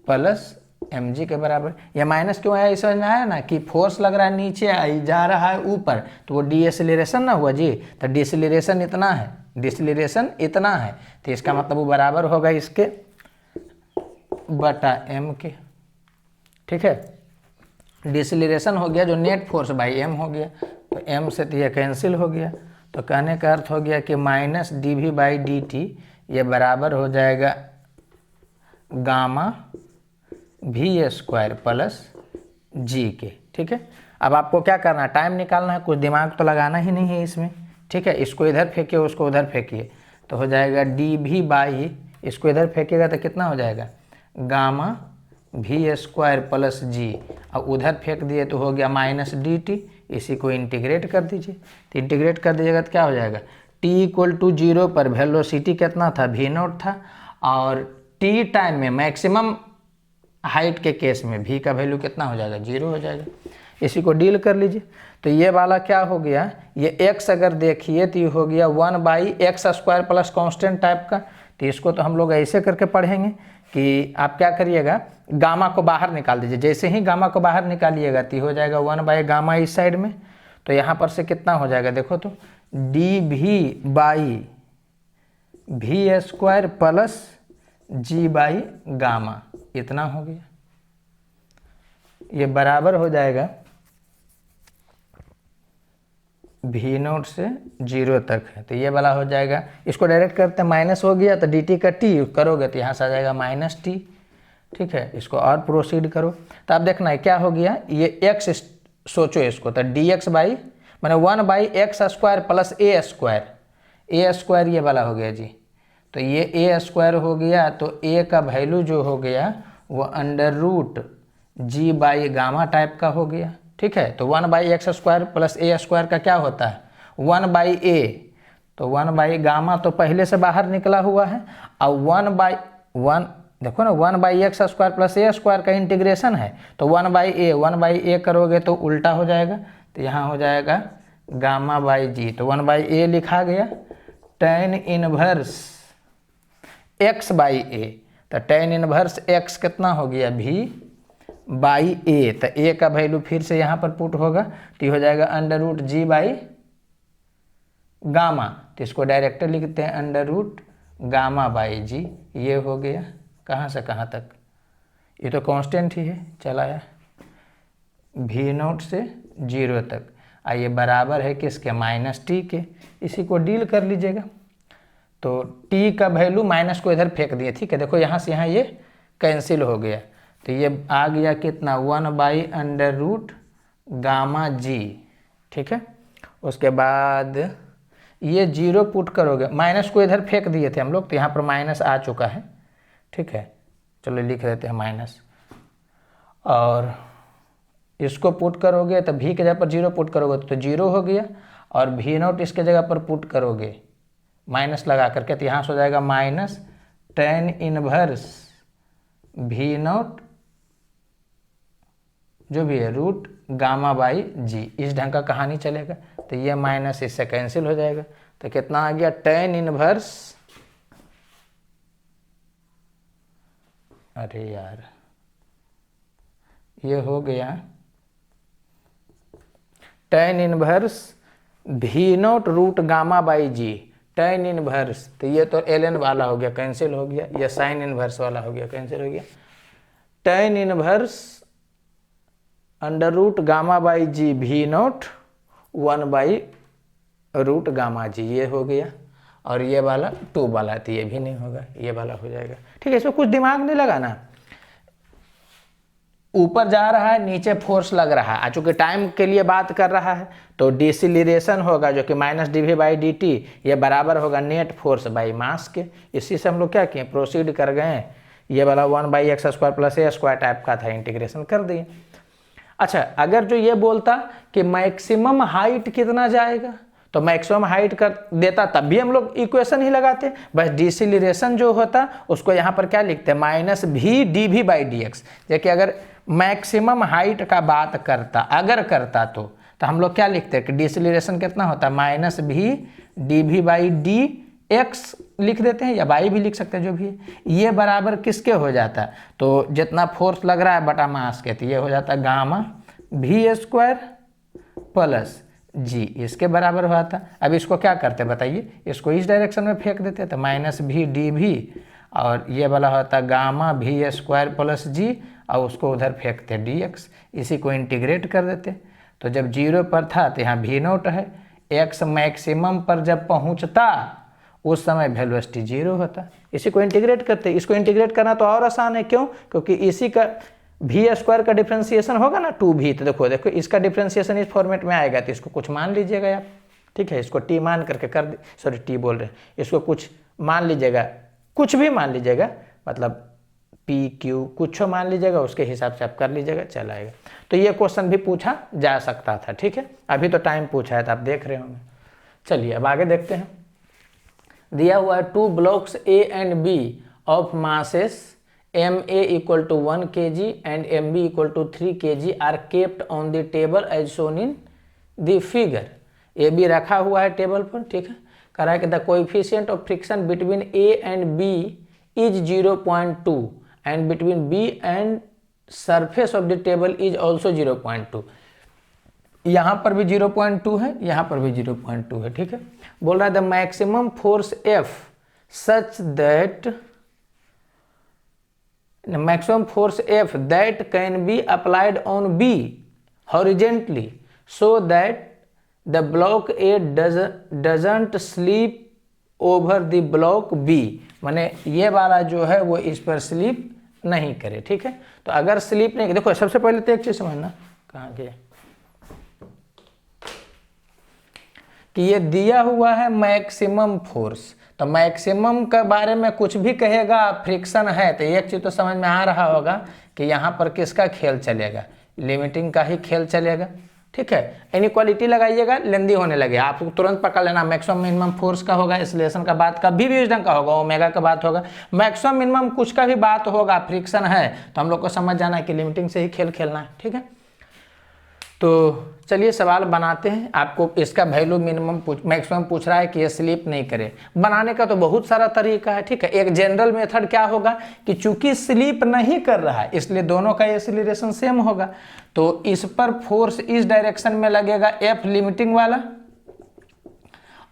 plus mg के बराबर। ये माइनस क्यों आया, समझ में आया ना कि फोर्स लग रहा है नीचे, जा रहा है ऊपर, तो वो डी एसिलरेशन ना हुआ जी। तो डिसलेरेशन इतना है, डिसलेरेशन इतना है, तो इसका मतलब वो बराबर होगा इसके बटा m के। ठीक है, डिसलेरेशन हो गया जो नेट फोर्स बाई m हो गया, तो m से तो ये कैंसिल हो गया। तो कहने का अर्थ हो गया कि minus d v by d t ये बराबर हो जाएगा gamma v square plus g के। ठीक है, अब आपको क्या करना है, टाइम निकालना है, कुछ दिमाग तो लगाना ही नहीं है इसमें। ठीक है, इसको इधर फेंकिए, उसको उधर फेंकिए, तो हो जाएगा डी वी बाई, इसको इधर फेंकेगा तो कितना हो जाएगा, gamma v square plus g, और उधर फेंक दिए तो हो गया माइनस डी टी। इसी को इंटीग्रेट कर दीजिए, तो इंटीग्रेट कर दीजिएगा तो क्या हो जाएगा, t इक्वल टू 0 पर वेलोसिटी कितना था, v0 था, और t टाइम में मैक्सिमम हाइट के केस में v का वैल्यू कितना हो जाएगा, 0 हो जाएगा। इसी को डील कर लीजिए। तो ये वाला क्या हो गया, ये x अगर देखिए तो ये हो गया 1 by x square plus constant type का। तो इसको तो हम लोग ऐसे करके पढ़ेंगे कि आप क्या करिएगा, गामा को बाहर निकाल दीजिए। जैसे ही गामा को बाहर निकालिएगा तो हो जाएगा 1 बाई गामा इस साइड में, तो यहाँ पर से कितना हो जाएगा, देखो तो d v by v square plus g by gamma, इतना हो गया। ये बराबर हो जाएगा भी नोट से 0 तक है, तो ये वाला हो जाएगा। इसको डायरेक्ट करते हैं, माइनस हो गया तो डी टी का टी करोगे तो यहाँ से आ जाएगा माइनस टी। ठीक है, इसको और प्रोसीड करो तो आप देखना है क्या हो गया, ये एक्स सोचो इसको, तो डी एक्स बाई मैंने 1/x² प्लस ए स्क्वायर ये वाला हो गया जी। तो ये ए स्क्वायर हो गया, तो ए का वैल्यू जो हो गया वो √g/गामा टाइप का हो गया। ठीक है, तो 1/x² प्लस ए स्क्वायर का क्या होता है 1/a, तो 1/गामा तो पहले से बाहर निकला हुआ है, और 1/1 देखो ना 1/x² प्लस ए स्क्वायर का इंटीग्रेशन है, तो 1/a करोगे तो उल्टा हो जाएगा, तो यहाँ हो जाएगा गामा बाई जी। तो 1/a लिखा गया, tan इनवर्स x/a, तो tan इनवर्स x कितना हो गया v/a, तो a का वैल्यू फिर से यहाँ पर पुट होगा, तो ये हो जाएगा √g/गामा, तो इसको डायरेक्ट लिखते हैं √गामा/g। ये हो गया, कहाँ से कहाँ तक, ये तो कांस्टेंट ही है चला आया, भी नोट से 0 तक, आइए बराबर है किसके -t के, इसी को डील कर लीजिएगा। तो t का वैल्यू माइनस को इधर फेंक दिए, ठीक है, देखो यहाँ से यहाँ ये कैंसिल हो गया, तो ये आ गया कितना 1/√गामा/g। ठीक है, उसके बाद ये 0 पुट करोगे, माइनस को इधर फेंक दिए थे हम लोग, तो यहाँ पर माइनस आ चुका है। ठीक है, चलो लिख देते हैं माइनस, और इसको पुट करोगे तो भी के जगह पर 0 पुट करोगे तो 0 हो गया, और भी नोट इसके जगह पर पुट करोगे माइनस लगा करके, तो यहाँ से हो जाएगा माइनस tan इनवर्स भी नोट जो भी है √गामा/g। इस ढंग का कहानी चलेगा, तो ये माइनस इससे कैंसिल हो जाएगा, तो कितना आ गया tan इनवर्स, अरे यार ये हो गया tan इनवर्स भी नोट √गामा/g, tan इनवर्स, तो ये तो ln वाला हो गया कैंसिल हो गया, ये sin इनवर्स वाला हो गया कैंसिल हो गया, tan इनवर्स √गामा/g भी नोट 1/√गामा/g, ये हो गया, और ये वाला 2 वाला, तो ये भी नहीं होगा, ये वाला हो जाएगा। ठीक है, इसमें कुछ दिमाग नहीं लगाना, ऊपर जा रहा है नीचे फोर्स लग रहा है, चूंकि टाइम के लिए बात कर रहा है तो डिसिलेरेशन होगा जो कि -dv/dt, ये बराबर होगा नेट फोर्स बाई मास के। इसी से हम लोग क्या किए, प्रोसीड कर गए, ये वाला 1/x² प्लस ए स्क्वायर टाइप का था, इंटीग्रेशन कर दिए। अच्छा, अगर जो ये बोलता कि मैक्सिमम हाइट कितना जाएगा, तो मैक्सिमम हाइट कर देता तब भी हम लोग इक्वेशन ही लगाते, बस डिसिलेरेशन जो होता उसको यहाँ पर क्या लिखते हैं -v/dv/dx। देखिए अगर मैक्सिमम हाइट का बात करता, अगर करता तो हम लोग क्या लिखते हैं कि डिसिलेरेशन कितना होता है -v/dv/dx लिख देते हैं, या बाई भी लिख सकते हैं, जो भी है, ये बराबर किसके हो जाता है, तो जितना फोर्स लग रहा है बटा मास के, तो ये हो जाता है गामा/v² प्लस जी, इसके बराबर हुआ था। अब इसको क्या करते बताइए, इसको इस डायरेक्शन में फेंक देते, तो -v/dv, और ये वाला होता गामा/v² प्लस जी, और उसको उधर फेंकते dx, इसी को इंटीग्रेट कर देते। तो जब 0 पर था तो यहाँ भी नोट है, x मैक्सिमम पर जब पहुँचता उस समय वेलोसिटी 0 होता, इसी को इंटीग्रेट करते। इसको इंटीग्रेट करना तो और आसान है, क्यों, क्योंकि इसी का v² का डिफ्रेंसिएशन होगा ना 2v, तो देखो इसका डिफ्रेंसिएशन इस फॉर्मेट में आएगा, तो इसको कुछ मान लीजिएगा आप। ठीक है, इसको t मान करके कर, सॉरी t बोल रहे हैं, इसको कुछ मान लीजिएगा, कुछ भी मान लीजिएगा, मतलब p q कुछ मान लीजिएगा, उसके हिसाब से आप कर लीजिएगा, चल आएगा। तो ये क्वेश्चन भी पूछा जा सकता था। ठीक है, अभी तो टाइम पूछा है तो आप देख रहे होंगे। चलिए अब आगे देखते हैं, दिया हुआ है 2 blocks A and B of masses MA = 1 kg and MB = 3 kg are kept on the table as shown in the figure। AB रखा हुआ है टेबल पर, ठीक है, कह रहा है कि the coefficient of friction between A and B is 0.2 and between B and surface of the table is also 0.2। यहाँ पर भी 0.2 है, यहाँ पर भी 0.2 है। ठीक है, बोल रहा है the maximum force F such that maximum force F that can be applied on B horizontally so that the block A doesn't slip over the block B, माने ये वाला जो है वो इस पर स्लीप नहीं करे। ठीक है, तो अगर स्लीप नहीं, देखो सबसे पहले तो एक चीज समझना, कहाँ गए कि ये दिया हुआ है मैक्सिमम फोर्स, तो मैक्सिमम के बारे में कुछ भी कहेगा फ्रिक्शन है, तो एक चीज तो समझ में आ रहा होगा कि यहाँ पर किसका खेल चलेगा, लिमिटिंग का ही खेल चलेगा। ठीक है, इनइक्वालिटी लगाइएगा, लेंदी होने लगे, आप तुरंत पकड़ लेना मैक्सिमम मिनिमम फोर्स का होगा, एक्सीलरेशन का बात कभी भी इस ढंग का होगा, ओमेगा का बात होगा, मैक्सिमम मिनिमम कुछ का भी बात होगा, फ्रिक्शन है, तो हम लोग को समझ जाना है कि लिमिटिंग से ही खेल खेलना है। ठीक है, तो चलिए सवाल बनाते हैं। आपको इसका वैल्यू मिनिमम मैक्सिमम पूछ रहा है कि ये स्लीप नहीं करे। बनाने का तो बहुत सारा तरीका है। ठीक है, एक जनरल मेथड क्या होगा कि चूंकि स्लीप नहीं कर रहा है इसलिए दोनों का एक्सीलरेशन सेम होगा, तो इस पर फोर्स इस डायरेक्शन में लगेगा एफ लिमिटिंग वाला,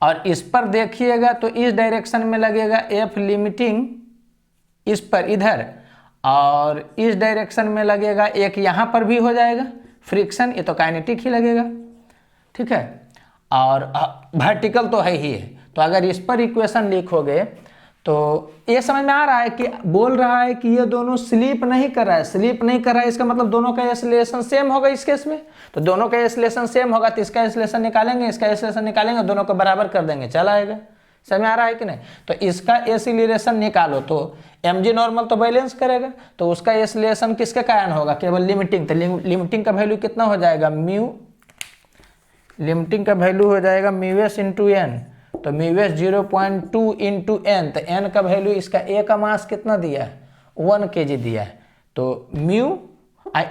और इस पर देखिएगा तो इस डायरेक्शन में लगेगा एफ लिमिटिंग इस पर इधर, और इस डायरेक्शन में लगेगा एक यहाँ पर भी हो जाएगा फ्रिक्शन, ये तो काइनेटिक ही लगेगा। ठीक है, और वर्टिकल तो है ही है, तो अगर इस पर इक्वेशन लिखोगे तो ये समझ में आ रहा है कि बोल रहा है कि ये दोनों स्लीप नहीं कर रहा है। स्लीप नहीं कर रहा है इसका मतलब दोनों का एक्सीलरेशन सेम होगा इस केस में, तो दोनों का एक्सीलरेशन सेम होगा तो इसका एक्सीलरेशन निकालेंगे, इसका एक्सीलरेशन निकालेंगे, दोनों को बराबर कर देंगे, चल आएगा। समझ में आ रहा है कि नहीं? तो इसका एक्सीलरेशन निकालो तो mg नॉर्मल तो बैलेंस करेगा, तो उसका एक्सीलरेशन किसके कारण होगा, केवल लिमिटिंग, तो लिमिटिंग का वैल्यू कितना हो जाएगा, म्यू, लिमिटिंग का वैल्यू हो जाएगा म्यू एस इंटू एन, तो म्यू एस 0.2 इंटू एन, तो एन का वैल्यू, इसका ए का मास कितना दिया है 1 kg दिया है, तो म्यू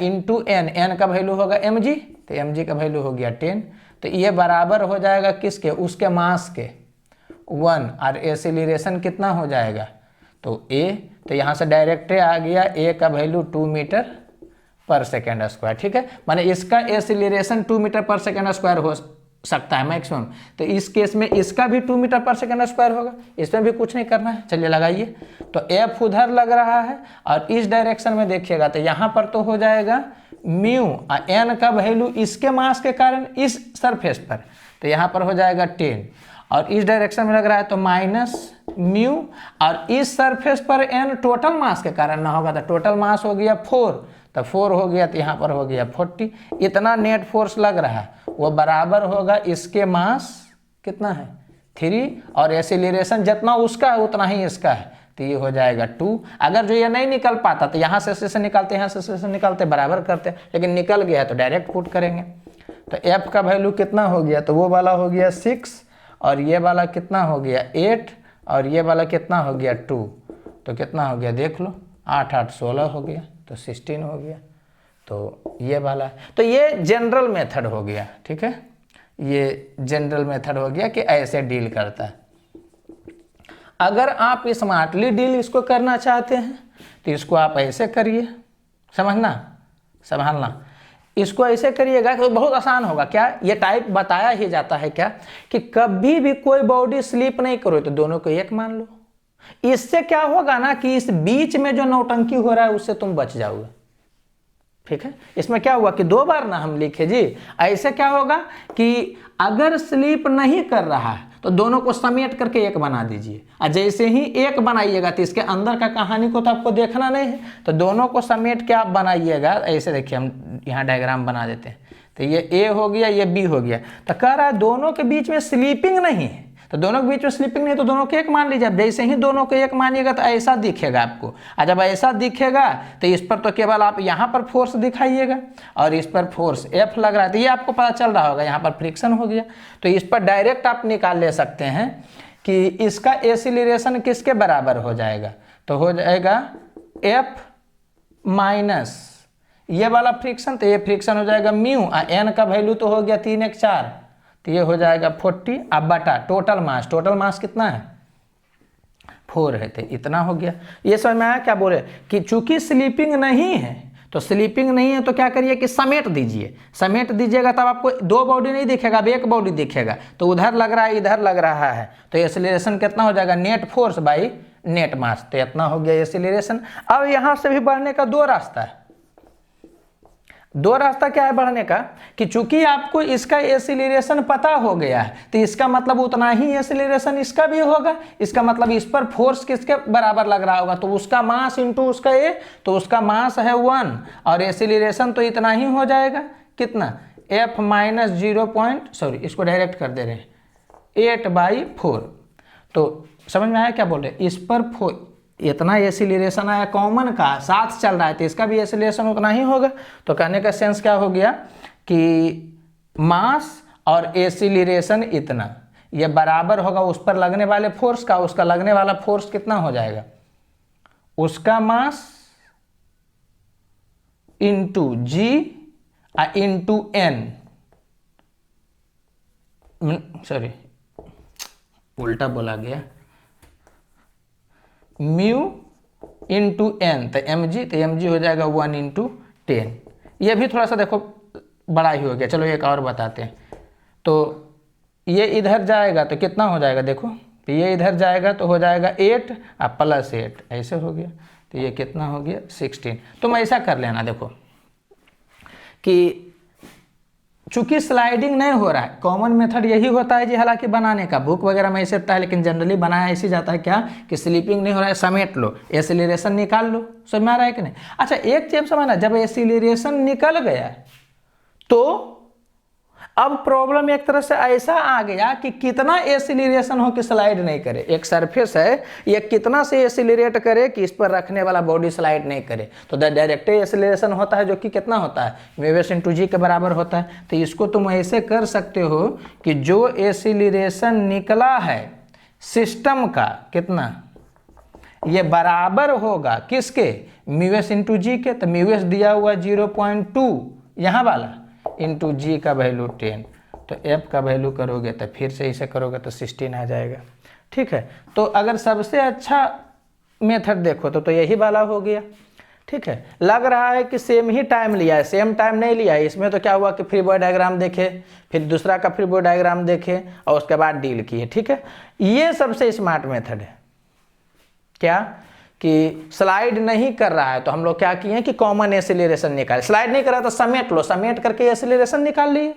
इंटू एन, एन का वैल्यू होगा mg, तो mg का वैल्यू हो गया 10, तो ये बराबर हो जाएगा किसके, उसके मास के 1, और एक्सीलरेशन कितना हो जाएगा, तो a, तो यहाँ से डायरेक्ट आ गया a का वैल्यू 2 मीटर पर सेकेंड स्क्वायर। ठीक है, माने इसका एक्सीलरेशन 2 मीटर पर सेकेंड स्क्वायर हो सकता है मैक्सिमम, तो इस केस में इसका भी 2 मीटर पर सेकेंड स्क्वायर होगा, इसमें भी कुछ नहीं करना है। चलिए लगाइए, तो f उधर लग रहा है और इस डायरेक्शन में देखिएगा तो यहाँ पर तो हो जाएगा म्यू, और n का वैल्यू इसके मास के कारण इस सरफेस पर, तो यहाँ पर हो जाएगा 10, और इस डायरेक्शन में लग रहा है तो माइनस म्यू, और इस सरफेस पर n टोटल मास के कारण ना होगा, तो टोटल मास हो गया 4, तो 4 हो गया, तो यहाँ पर हो गया 40, इतना नेट फोर्स लग रहा है वो बराबर होगा इसके मास कितना है 3, और एक्सीलरेशन जितना उसका है उतना ही इसका है, तो ये हो जाएगा 2। अगर जो ये नहीं निकल पाता तो यहाँ से एक्सीलरेशन निकालते, यहाँ से एक्सीलरेशन निकालते, बराबर करते, लेकिन निकल गया है तो डायरेक्ट पुट करेंगे। तो f का वैल्यू कितना हो गया, तो वो वाला हो गया 6, और ये वाला कितना हो गया 8, और ये वाला कितना हो गया 2, तो कितना हो गया देख लो, 8 8 16 हो गया, तो 16 हो गया, तो ये वाला, तो ये जनरल मेथड हो गया। ठीक है, ये जनरल मेथड हो गया कि ऐसे डील करता है। अगर आप स्मार्टली डील इसको करना चाहते हैं तो इसको आप ऐसे करिए, समझना संभालना, इसको ऐसे करिएगा तो बहुत आसान होगा। क्या ये टाइप बताया ही जाता है क्या कि कभी भी कोई बॉडी स्लीप नहीं करो तो दोनों को एक मान लो, इससे क्या होगा ना कि इस बीच में जो नौटंकी हो रहा है उससे तुम बच जाओगे। ठीक है, इसमें क्या हुआ कि 2 बार ना हम लिखे जी, ऐसे क्या होगा कि अगर स्लीप नहीं कर रहा है तो दोनों को समेट करके एक बना दीजिए, और जैसे ही एक बनाइएगा तो इसके अंदर का कहानी को तो आपको देखना नहीं है, तो दोनों को समेट के आप बनाइएगा। ऐसे देखिए, हम यहाँ डायग्राम बना देते हैं, तो ये ए हो गया, ये बी हो गया, तो कह रहा है दोनों के बीच में स्लीपिंग नहीं है, तो दोनों के बीच में स्लीपिंग नहीं, तो दोनों को एक मान लीजिए। अब जैसे ही दोनों को एक मानिएगा तो ऐसा दिखेगा आपको, और जब ऐसा दिखेगा तो इस पर तो केवल आप यहाँ पर फोर्स दिखाइएगा और इस पर फोर्स F लग रहा है, तो ये आपको पता चल रहा होगा यहाँ पर फ्रिक्शन हो गया, तो इस पर डायरेक्ट आप निकाल ले सकते हैं कि इसका एक्सीलरेशन किसके बराबर हो जाएगा, तो हो जाएगा F माइनस ये वाला फ्रिक्शन, तो ये फ्रिक्शन हो जाएगा म्यू, और एन का वैल्यू तो हो गया 3 1 4, तो ये हो जाएगा 40, अब बटा टोटल मास, टोटल मास कितना है 4 है, तो इतना हो गया। ये समझ में आया क्या बोले कि चूंकि स्लीपिंग नहीं है, तो स्लीपिंग नहीं है तो क्या करिए कि समेट दीजिए, समेट दीजिएगा तब आपको 2 बॉडी नहीं दिखेगा, अब एक बॉडी दिखेगा, तो उधर लग रहा है इधर लग रहा है, तो एक्सीलरेशन कितना हो जाएगा नेट फोर्स बाई नेट मास, तो इतना हो गया एक्सीलरेशन। अब यहाँ से भी बढ़ने का 2 रास्ता है, दो रास्ता क्या है बढ़ने का, कि चूंकि आपको इसका एसिलेरेशन पता हो गया है तो इसका मतलब उतना ही एसिलेरेशन इसका भी होगा, इसका मतलब इस पर फोर्स किसके बराबर लग रहा होगा, तो उसका मास इंटू उसका ए, तो उसका मास है 1 और एसिलेरेशन तो इतना ही हो जाएगा, कितना, F माइनस 0 इसको डायरेक्ट कर दे रहे हैं 8/4। तो समझ में आया क्या बोल रहे हैं, इस पर इतना एसिलेरेशन आया कॉमन का, साथ चल रहा है तो इसका भी एसिलेरेशन उतना ही होगा। तो कहने का सेंस क्या हो गया कि मास और एसिलेरेशन इतना, ये बराबर होगा उस पर लगने वाले फोर्स का, उसका लगने वाला फोर्स कितना हो जाएगा, उसका मास इंटू जी इंटू एन, सॉरी उल्टा बोला गया, म्यू इंटू एन, तो एम जी हो जाएगा 1 इंटू 10। ये भी थोड़ा सा देखो बड़ा ही हो गया, चलो एक और बताते हैं। तो ये इधर जाएगा तो कितना हो जाएगा, देखो तो ये इधर जाएगा तो हो जाएगा 8 और +8 ऐसे हो गया, तो ये कितना हो गया 16। तुम ऐसा कर लेना देखो कि चूंकि स्लाइडिंग नहीं हो रहा है, कॉमन मेथड यही होता है जी, हालांकि बनाने का बुक वगैरह में ऐसे होता है, लेकिन जनरली बनाया ऐसे जाता है क्या कि स्लीपिंग नहीं हो रहा है, समेट लो, एसिलेरेशन निकाल लो, समझ में आ रहा है कि नहीं। अच्छा एक चीज समझना, जब एसिलेरेशन निकल गया तो अब प्रॉब्लम एक तरह से ऐसा आ गया कि कितना एसिलेरेशन हो कि स्लाइड नहीं करे, एक सरफेस है ये कितना से एसिलेरेट करे कि इस पर रखने वाला बॉडी स्लाइड नहीं करे, तो डायरेक्ट एसिलेरेशन होता है जो कि कितना होता है, म्यू इंटू जी के बराबर होता है। तो इसको तुम ऐसे कर सकते हो कि जो एसिलेरेशन निकला है सिस्टम का कितना, ये बराबर होगा किसके, म्यू इंटू जी के, तो म्यू दिया हुआ 0.2 यहाँ वाला इंटू जी का वैल्यू 10, तो एफ का वैल्यू करोगे तो फिर से इसे करोगे तो 16 आ जाएगा। ठीक है, तो अगर सबसे अच्छा मेथड देखो तो यही वाला हो गया। ठीक है, लग रहा है कि सेम ही टाइम लिया है, सेम टाइम नहीं लिया है, इसमें तो क्या हुआ कि फ्री बॉडी डायग्राम देखे, फिर दूसरा का फ्री बॉडी डायग्राम देखे और उसके बाद डील किए। ठीक है, ये सबसे स्मार्ट मेथड है, क्या कि स्लाइड नहीं कर रहा है तो हम लोग क्या किए कि कॉमन एसिलेरेशन निकाले, स्लाइड नहीं कर रहा तो समेट लो, समेट करके एसिलेरेशन निकाल लिए।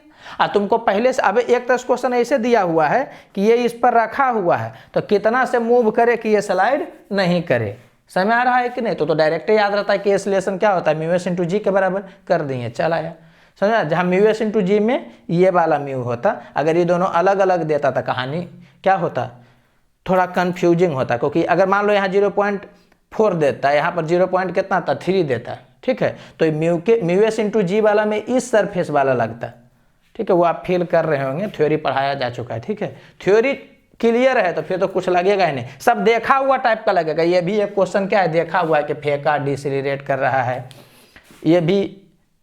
तुमको पहले से अब एक तरह क्वेश्चन ऐसे दिया हुआ है कि ये इस पर रखा हुआ है तो कितना से मूव करे कि ये स्लाइड नहीं करे, समझ आ रहा है कि नहीं। तो डायरेक्ट याद रहता है कि एसिलेरेशन क्या होता है, म्यू इंटू जी के बराबर कर दिए, चल आया, समझा। जहाँ म्यू इंटू जी में ये वाला म्यू होता, अगर ये दोनों अलग अलग देता था कहानी क्या होता, थोड़ा कन्फ्यूजिंग होता, क्योंकि अगर मान लो यहाँ 0.4 देता है, यहाँ पर 0 पॉइंट कितना था 3 देता है। ठीक है, तो म्यू एस इंटू जी वाला में इस सरफेस वाला लगता है। ठीक है, वो आप फील कर रहे होंगे, थ्योरी पढ़ाया जा चुका है। ठीक है, थ्योरी क्लियर है तो फिर तो कुछ लगेगा ही नहीं, सब देखा हुआ टाइप का लगेगा। ये भी एक क्वेश्चन क्या है, देखा हुआ है कि फेंका डिसलिरेट कर रहा है, ये भी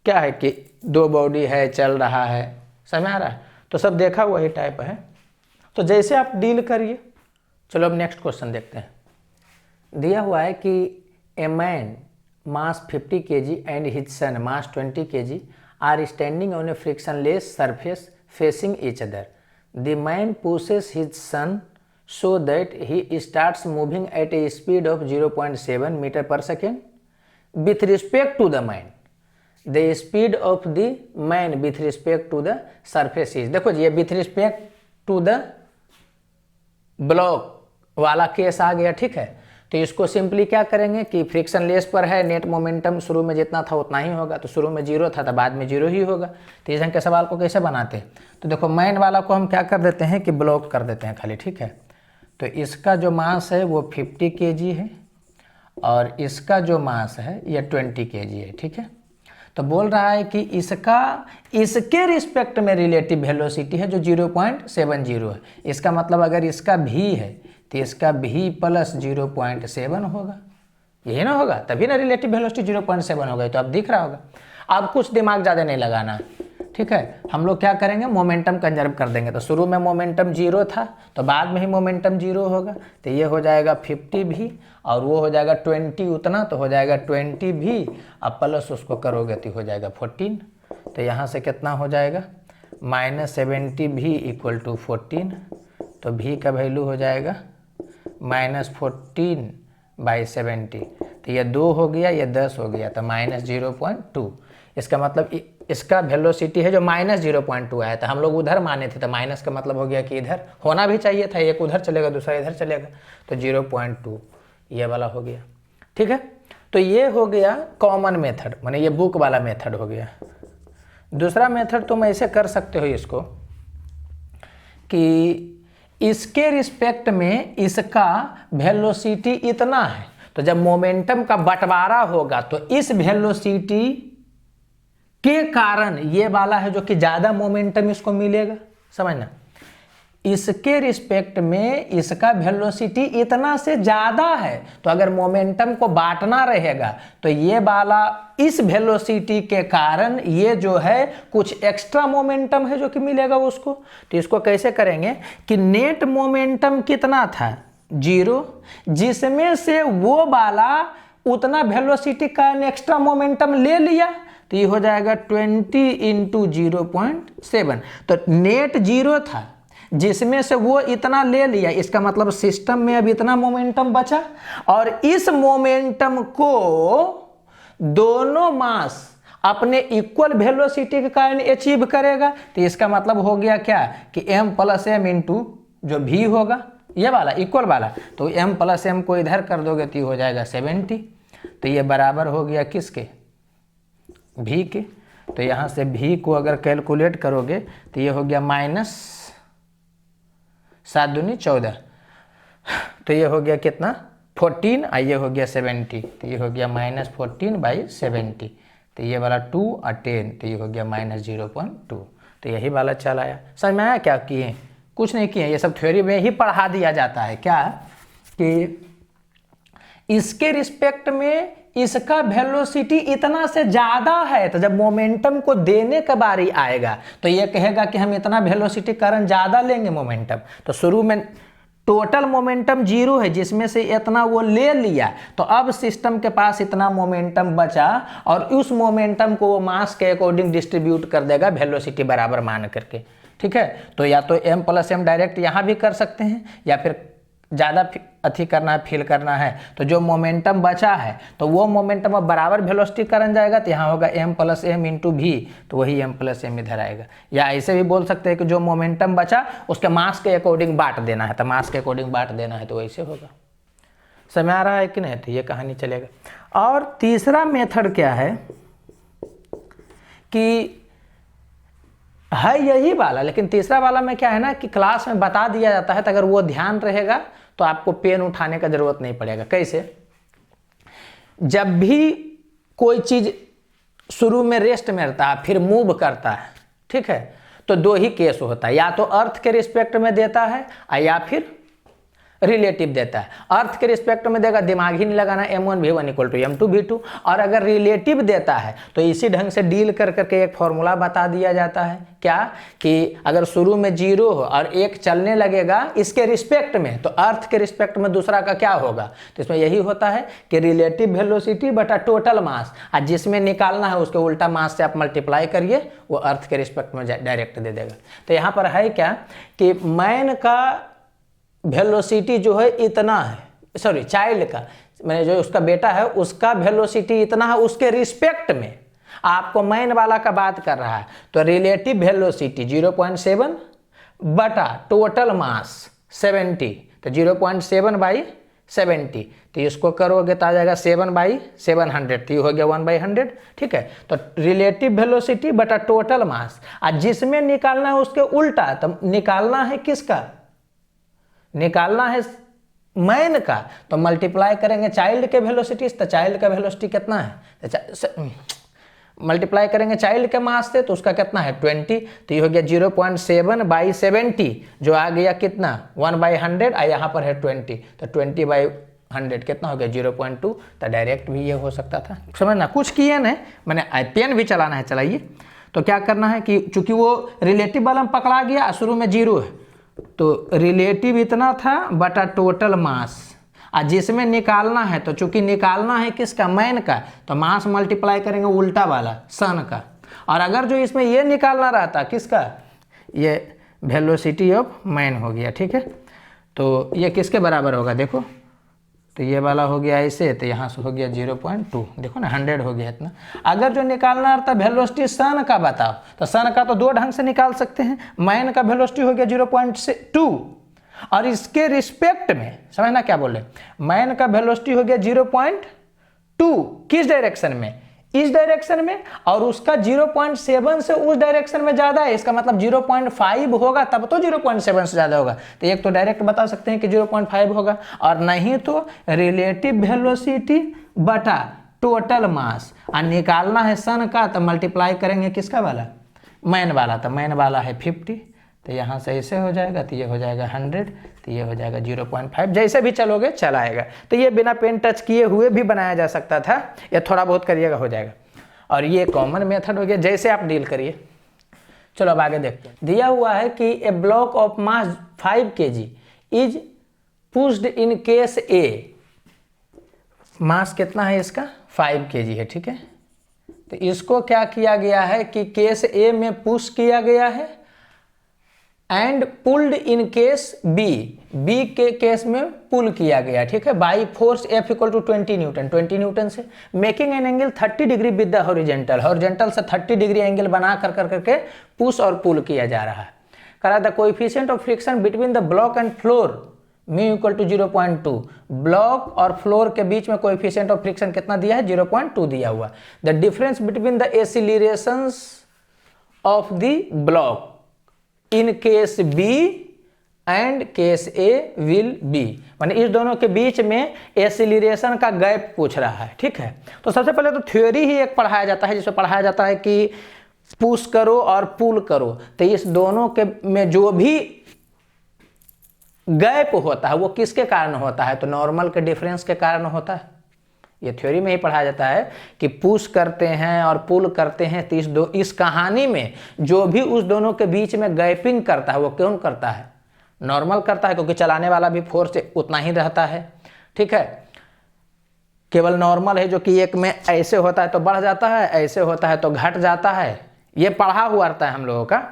क्या है कि 2 बॉडी है चल रहा है, समझ आ रहा है, तो सब देखा हुआ ही टाइप है। तो जैसे आप डील करिए। चलो अब नेक्स्ट क्वेश्चन देखते हैं। दिया हुआ है कि a man mass 50 kg and his son mass 20 kg are standing on a frictionless surface facing each other. The man pushes his son so that he starts moving at a speed of 0.7 metre पर second with respect to the man. The speed of the man with respect to the surface is, देखो जी ये with respect to the block वाला case आ गया। ठीक है, तो इसको सिंपली क्या करेंगे कि फ्रिक्शन लेस पर है, नेट मोमेंटम शुरू में जितना था उतना ही होगा, तो शुरू में 0 था तो बाद में 0 ही होगा। तो इस ढंग के सवाल को कैसे बनाते हैं, तो देखो मैन वाला को हम क्या कर देते हैं कि ब्लॉक कर देते हैं खाली। ठीक है, तो इसका जो मास है वो 50 kg है और इसका जो मास है ये 20 kg है। ठीक है, तो बोल रहा है कि इसके रिस्पेक्ट में रिलेटिव वेलोसिटी है जो 0.70 है। इसका मतलब अगर इसका भी है तो इसका भी प्लस 0.7 होगा, यही ना होगा, तभी ना रिलेटिव वेलोसिटी 0.7 होगा। तो अब दिख रहा होगा। अब कुछ दिमाग ज़्यादा नहीं लगाना। ठीक है, हम लोग क्या करेंगे, मोमेंटम कंजर्व कर देंगे। तो शुरू में मोमेंटम 0 था तो बाद में ही मोमेंटम 0 होगा, तो ये हो जाएगा 50 भी और वो हो जाएगा 20 उतना, तो हो जाएगा 20 भी, अब प्लस उसको करोगे तो हो जाएगा 14। तो यहाँ से कितना हो जाएगा -70 भी इक्वल टू 14, तो भी का वैल्यू हो जाएगा -14 बाई 70, तो ये 2 हो गया, ये 10 हो गया, तो -0.2। इसका मतलब इसका वेलोसिटी है जो -0.2 आया था, हम लोग उधर माने थे, तो माइनस का मतलब हो गया कि इधर होना भी चाहिए था, एक उधर चलेगा दूसरा इधर चलेगा, तो 0.2 ये वाला हो गया। ठीक है, तो ये हो गया कॉमन मेथड, माने ये बुक वाला मेथड हो गया। दूसरा मेथड तुम ऐसे कर सकते हो इसको कि इसके रिस्पेक्ट में इसका वेलोसिटी इतना है, तो जब मोमेंटम का बंटवारा होगा तो इस वेलोसिटी के कारण ये वाला है जो कि ज़्यादा मोमेंटम इसको मिलेगा, समझना। इसके रिस्पेक्ट में इसका वेलोसिटी इतना से ज़्यादा है, तो अगर मोमेंटम को बांटना रहेगा तो ये वाला इस वेलोसिटी के कारण ये जो है कुछ एक्स्ट्रा मोमेंटम है जो कि मिलेगा उसको। तो इसको कैसे करेंगे कि नेट मोमेंटम कितना था 0, जिसमें से वो वाला उतना वेलोसिटी का एक्स्ट्रा मोमेंटम ले लिया, तो ये हो जाएगा 20 × 0.7। तो नेट 0 था जिसमें से वो इतना ले लिया, इसका मतलब सिस्टम में अब इतना मोमेंटम बचा, और इस मोमेंटम को दोनों मास अपने इक्वल वेलोसिटी के कारण अचीव करेगा। तो इसका मतलब हो गया क्या कि m + m इंटू जो v होगा ये वाला इक्वल वाला, तो m + m को इधर कर दोगे तो ये हो जाएगा 70। तो ये बराबर हो गया किसके, v के। तो यहाँ से v को अगर कैलकुलेट करोगे तो ये हो गया -7 दूनी 14, तो ये हो गया कितना 14, और ये हो गया 70, तो ये हो गया -14/70, तो ये वाला 2 और 10, तो ये हो गया -0.2। तो यही वाला चल आया। समझ में आया क्या किए? कुछ नहीं किए, ये सब थ्योरी में ही पढ़ा दिया जाता है। क्या कि इसके रिस्पेक्ट में इसका वेलोसिटी इतना से ज़्यादा है, तो जब मोमेंटम को देने का बारी आएगा तो ये कहेगा कि हम इतना वेलोसिटी कारण ज़्यादा लेंगे मोमेंटम। तो शुरू में टोटल मोमेंटम 0 है जिसमें से इतना वो ले लिया, तो अब सिस्टम के पास इतना मोमेंटम बचा और उस मोमेंटम को वो मास के अकॉर्डिंग डिस्ट्रीब्यूट कर देगा वेलोसिटी बराबर मान करके। ठीक है, तो या तो m + m डायरेक्ट यहाँ भी कर सकते हैं, या फिर ज़्यादा अथी करना है, फील करना है, तो जो मोमेंटम बचा है तो वो मोमेंटम अब बराबर वेलोसिटी करन जाएगा, तो यहाँ होगा m + m इंटू v, तो वही m + m इधर आएगा। या ऐसे भी बोल सकते हैं कि जो मोमेंटम बचा उसके मास के अकॉर्डिंग बांट देना है, तो मास के अकॉर्डिंग बांट देना है, तो वैसे होगा। समझ आ रहा है कि नहीं? तो ये कहानी चलेगा। और तीसरा मेथड क्या है कि है यही वाला, लेकिन तीसरा वाला में क्या है ना कि क्लास में बता दिया जाता है, तो अगर वो ध्यान रहेगा तो आपको पेन उठाने का जरूरत नहीं पड़ेगा। कैसे? जब भी कोई चीज शुरू में रेस्ट में रहता है फिर मूव करता है, ठीक है, तो 2 ही केस होता है, या तो अर्थ के रिस्पेक्ट में देता है या फिर रिलेटिव देता है। अर्थ के रिस्पेक्ट में देगा, दिमाग ही नहीं लगाना, m1v1 = m2v2। और अगर रिलेटिव देता है तो इसी ढंग से डील कर करके एक फॉर्मूला बता दिया जाता है। क्या कि अगर शुरू में 0 हो और एक चलने लगेगा इसके रिस्पेक्ट में, तो अर्थ के रिस्पेक्ट में दूसरा का क्या होगा? तो इसमें यही होता है कि रिलेटिव वेलोसिटी बटा टोटल मास, और जिसमें निकालना है उसके उल्टा मास से आप मल्टीप्लाई करिए, वो अर्थ के रिस्पेक्ट में डायरेक्ट दे देगा। तो यहाँ पर है क्या कि मैन का वेलोसिटी जो है इतना है, सॉरी चाइल्ड का, मैंने जो उसका बेटा है उसका वेलोसिटी इतना है, उसके रिस्पेक्ट में आपको मैन वाला का बात कर रहा है, तो रिलेटिव वेलोसिटी 0.7 बटा टोटल मास 70, तो 0.7/70, तो इसको करोगे तो आ जाएगा 7/700, तो ये हो गया 1/100। ठीक है, तो रिलेटिव वेलोसिटी बटा टोटल मास, और जिसमें निकालना है उसके उल्टा, तो निकालना है किसका? निकालना है मैन का, तो मल्टीप्लाई करेंगे चाइल्ड के वेलोसिटी, तो चाइल्ड का वेलोसिटी कितना है, मल्टीप्लाई करेंगे चाइल्ड के मास से, तो उसका कितना है 20, तो ये हो गया 0.7/70, जो आ गया कितना 1/100, और यहाँ पर है 20, तो 20/100 कितना हो गया 0.2। तो डायरेक्ट भी ये हो सकता था। समझना, कुछ किए नहीं, मैंने पेन भी चलाना है, चलाइए। तो क्या करना है कि चूंकि वो रिलेटिव वाला में पकड़ा गया, शुरू में 0 है, तो रिलेटिव इतना था बटा टोटल मास, और जिसमें निकालना है, तो चूंकि निकालना है किसका? मैन का, तो मास मल्टीप्लाई करेंगे उल्टा वाला सन का। और अगर जो इसमें ये निकालना रहता किसका? ये वेलोसिटी ऑफ मैन हो गया। ठीक है, तो ये किसके बराबर होगा? देखो तो ये वाला हो गया ऐसे, तो यहाँ से हो गया 0.2, देखो ना 100 हो गया इतना। अगर जो निकालना रहता वेलोसिटी सन का बताओ, तो सन का तो दो ढंग से निकाल सकते हैं। मैन का वेलोसिटी हो गया 0.2 और इसके रिस्पेक्ट में समझना क्या बोले, मैन का वेलोसिटी हो गया 0.2 किस डायरेक्शन में, इस डायरेक्शन में, और उसका 0.7 से उस डायरेक्शन में ज्यादा है, इसका मतलब 0.5 होगा, तब तो 0.7 से ज्यादा होगा। तो एक तो डायरेक्ट बता सकते हैं कि 0.5 होगा, और नहीं तो रिलेटिव वेलोसिटी बटा टोटल मास, और निकालना है सन का तो मल्टीप्लाई करेंगे किसका वाला, मैन वाला, तो मैन वाला है 50, तो यहाँ से ऐसे हो जाएगा, तो ये हो जाएगा 100, तो ये हो जाएगा 0.5, जैसे भी चलोगे चलाएगा। तो ये बिना पेन टच किए हुए भी बनाया जा सकता था, ये थोड़ा बहुत करिएगा हो जाएगा, और ये कॉमन मेथड हो गया, जैसे आप डील करिए। चलो अब आगे देखते हैं। दिया हुआ है कि a block of mass 5 kg is pushed in case A, mass कितना है इसका 5 kg है, ठीक है। तो इसको क्या किया गया है कि केस ए में पुश किया गया है and pulled in case B, B के केस में पुल किया गया, ठीक है, by force F equal to 20 newton, 20 newton से, making an angle 30 degree with the horizontal, horizontal से 30 डिग्री एंगल बना कर करके पुश और पुल किया जा रहा है। करा the coefficient of friction between the block and floor mu equal to 0.2, block और फ्लोर के बीच में कोएफिशिएंट ऑफ फ्रिक्शन कितना दिया है 0.2 दिया हुआ। The difference between the accelerations of the block in case B and case A will be, माने इस दोनों के बीच में एक्सीलरेशन का गैप पूछ रहा है, ठीक है। तो सबसे पहले तो थ्योरी ही एक पढ़ाया जाता है, जिसमें पढ़ाया जाता है कि पुश करो और पुल करो, तो इस दोनों के में जो भी गैप होता है वो किसके कारण होता है, तो नॉर्मल के डिफरेंस के कारण होता है। ये थ्योरी में ही पढ़ाया जाता है कि पुश करते हैं और पुल करते हैं, तो इस कहानी में जो भी उस दोनों के बीच में गैपिंग करता है वो कौन करता है, नॉर्मल करता है, क्योंकि चलाने वाला भी फोर्स उतना ही रहता है, ठीक है। केवल नॉर्मल है जो कि एक में ऐसे होता है तो बढ़ जाता है, ऐसे होता है तो घट जाता है, ये पढ़ा हुआ रहता है हम लोगों का।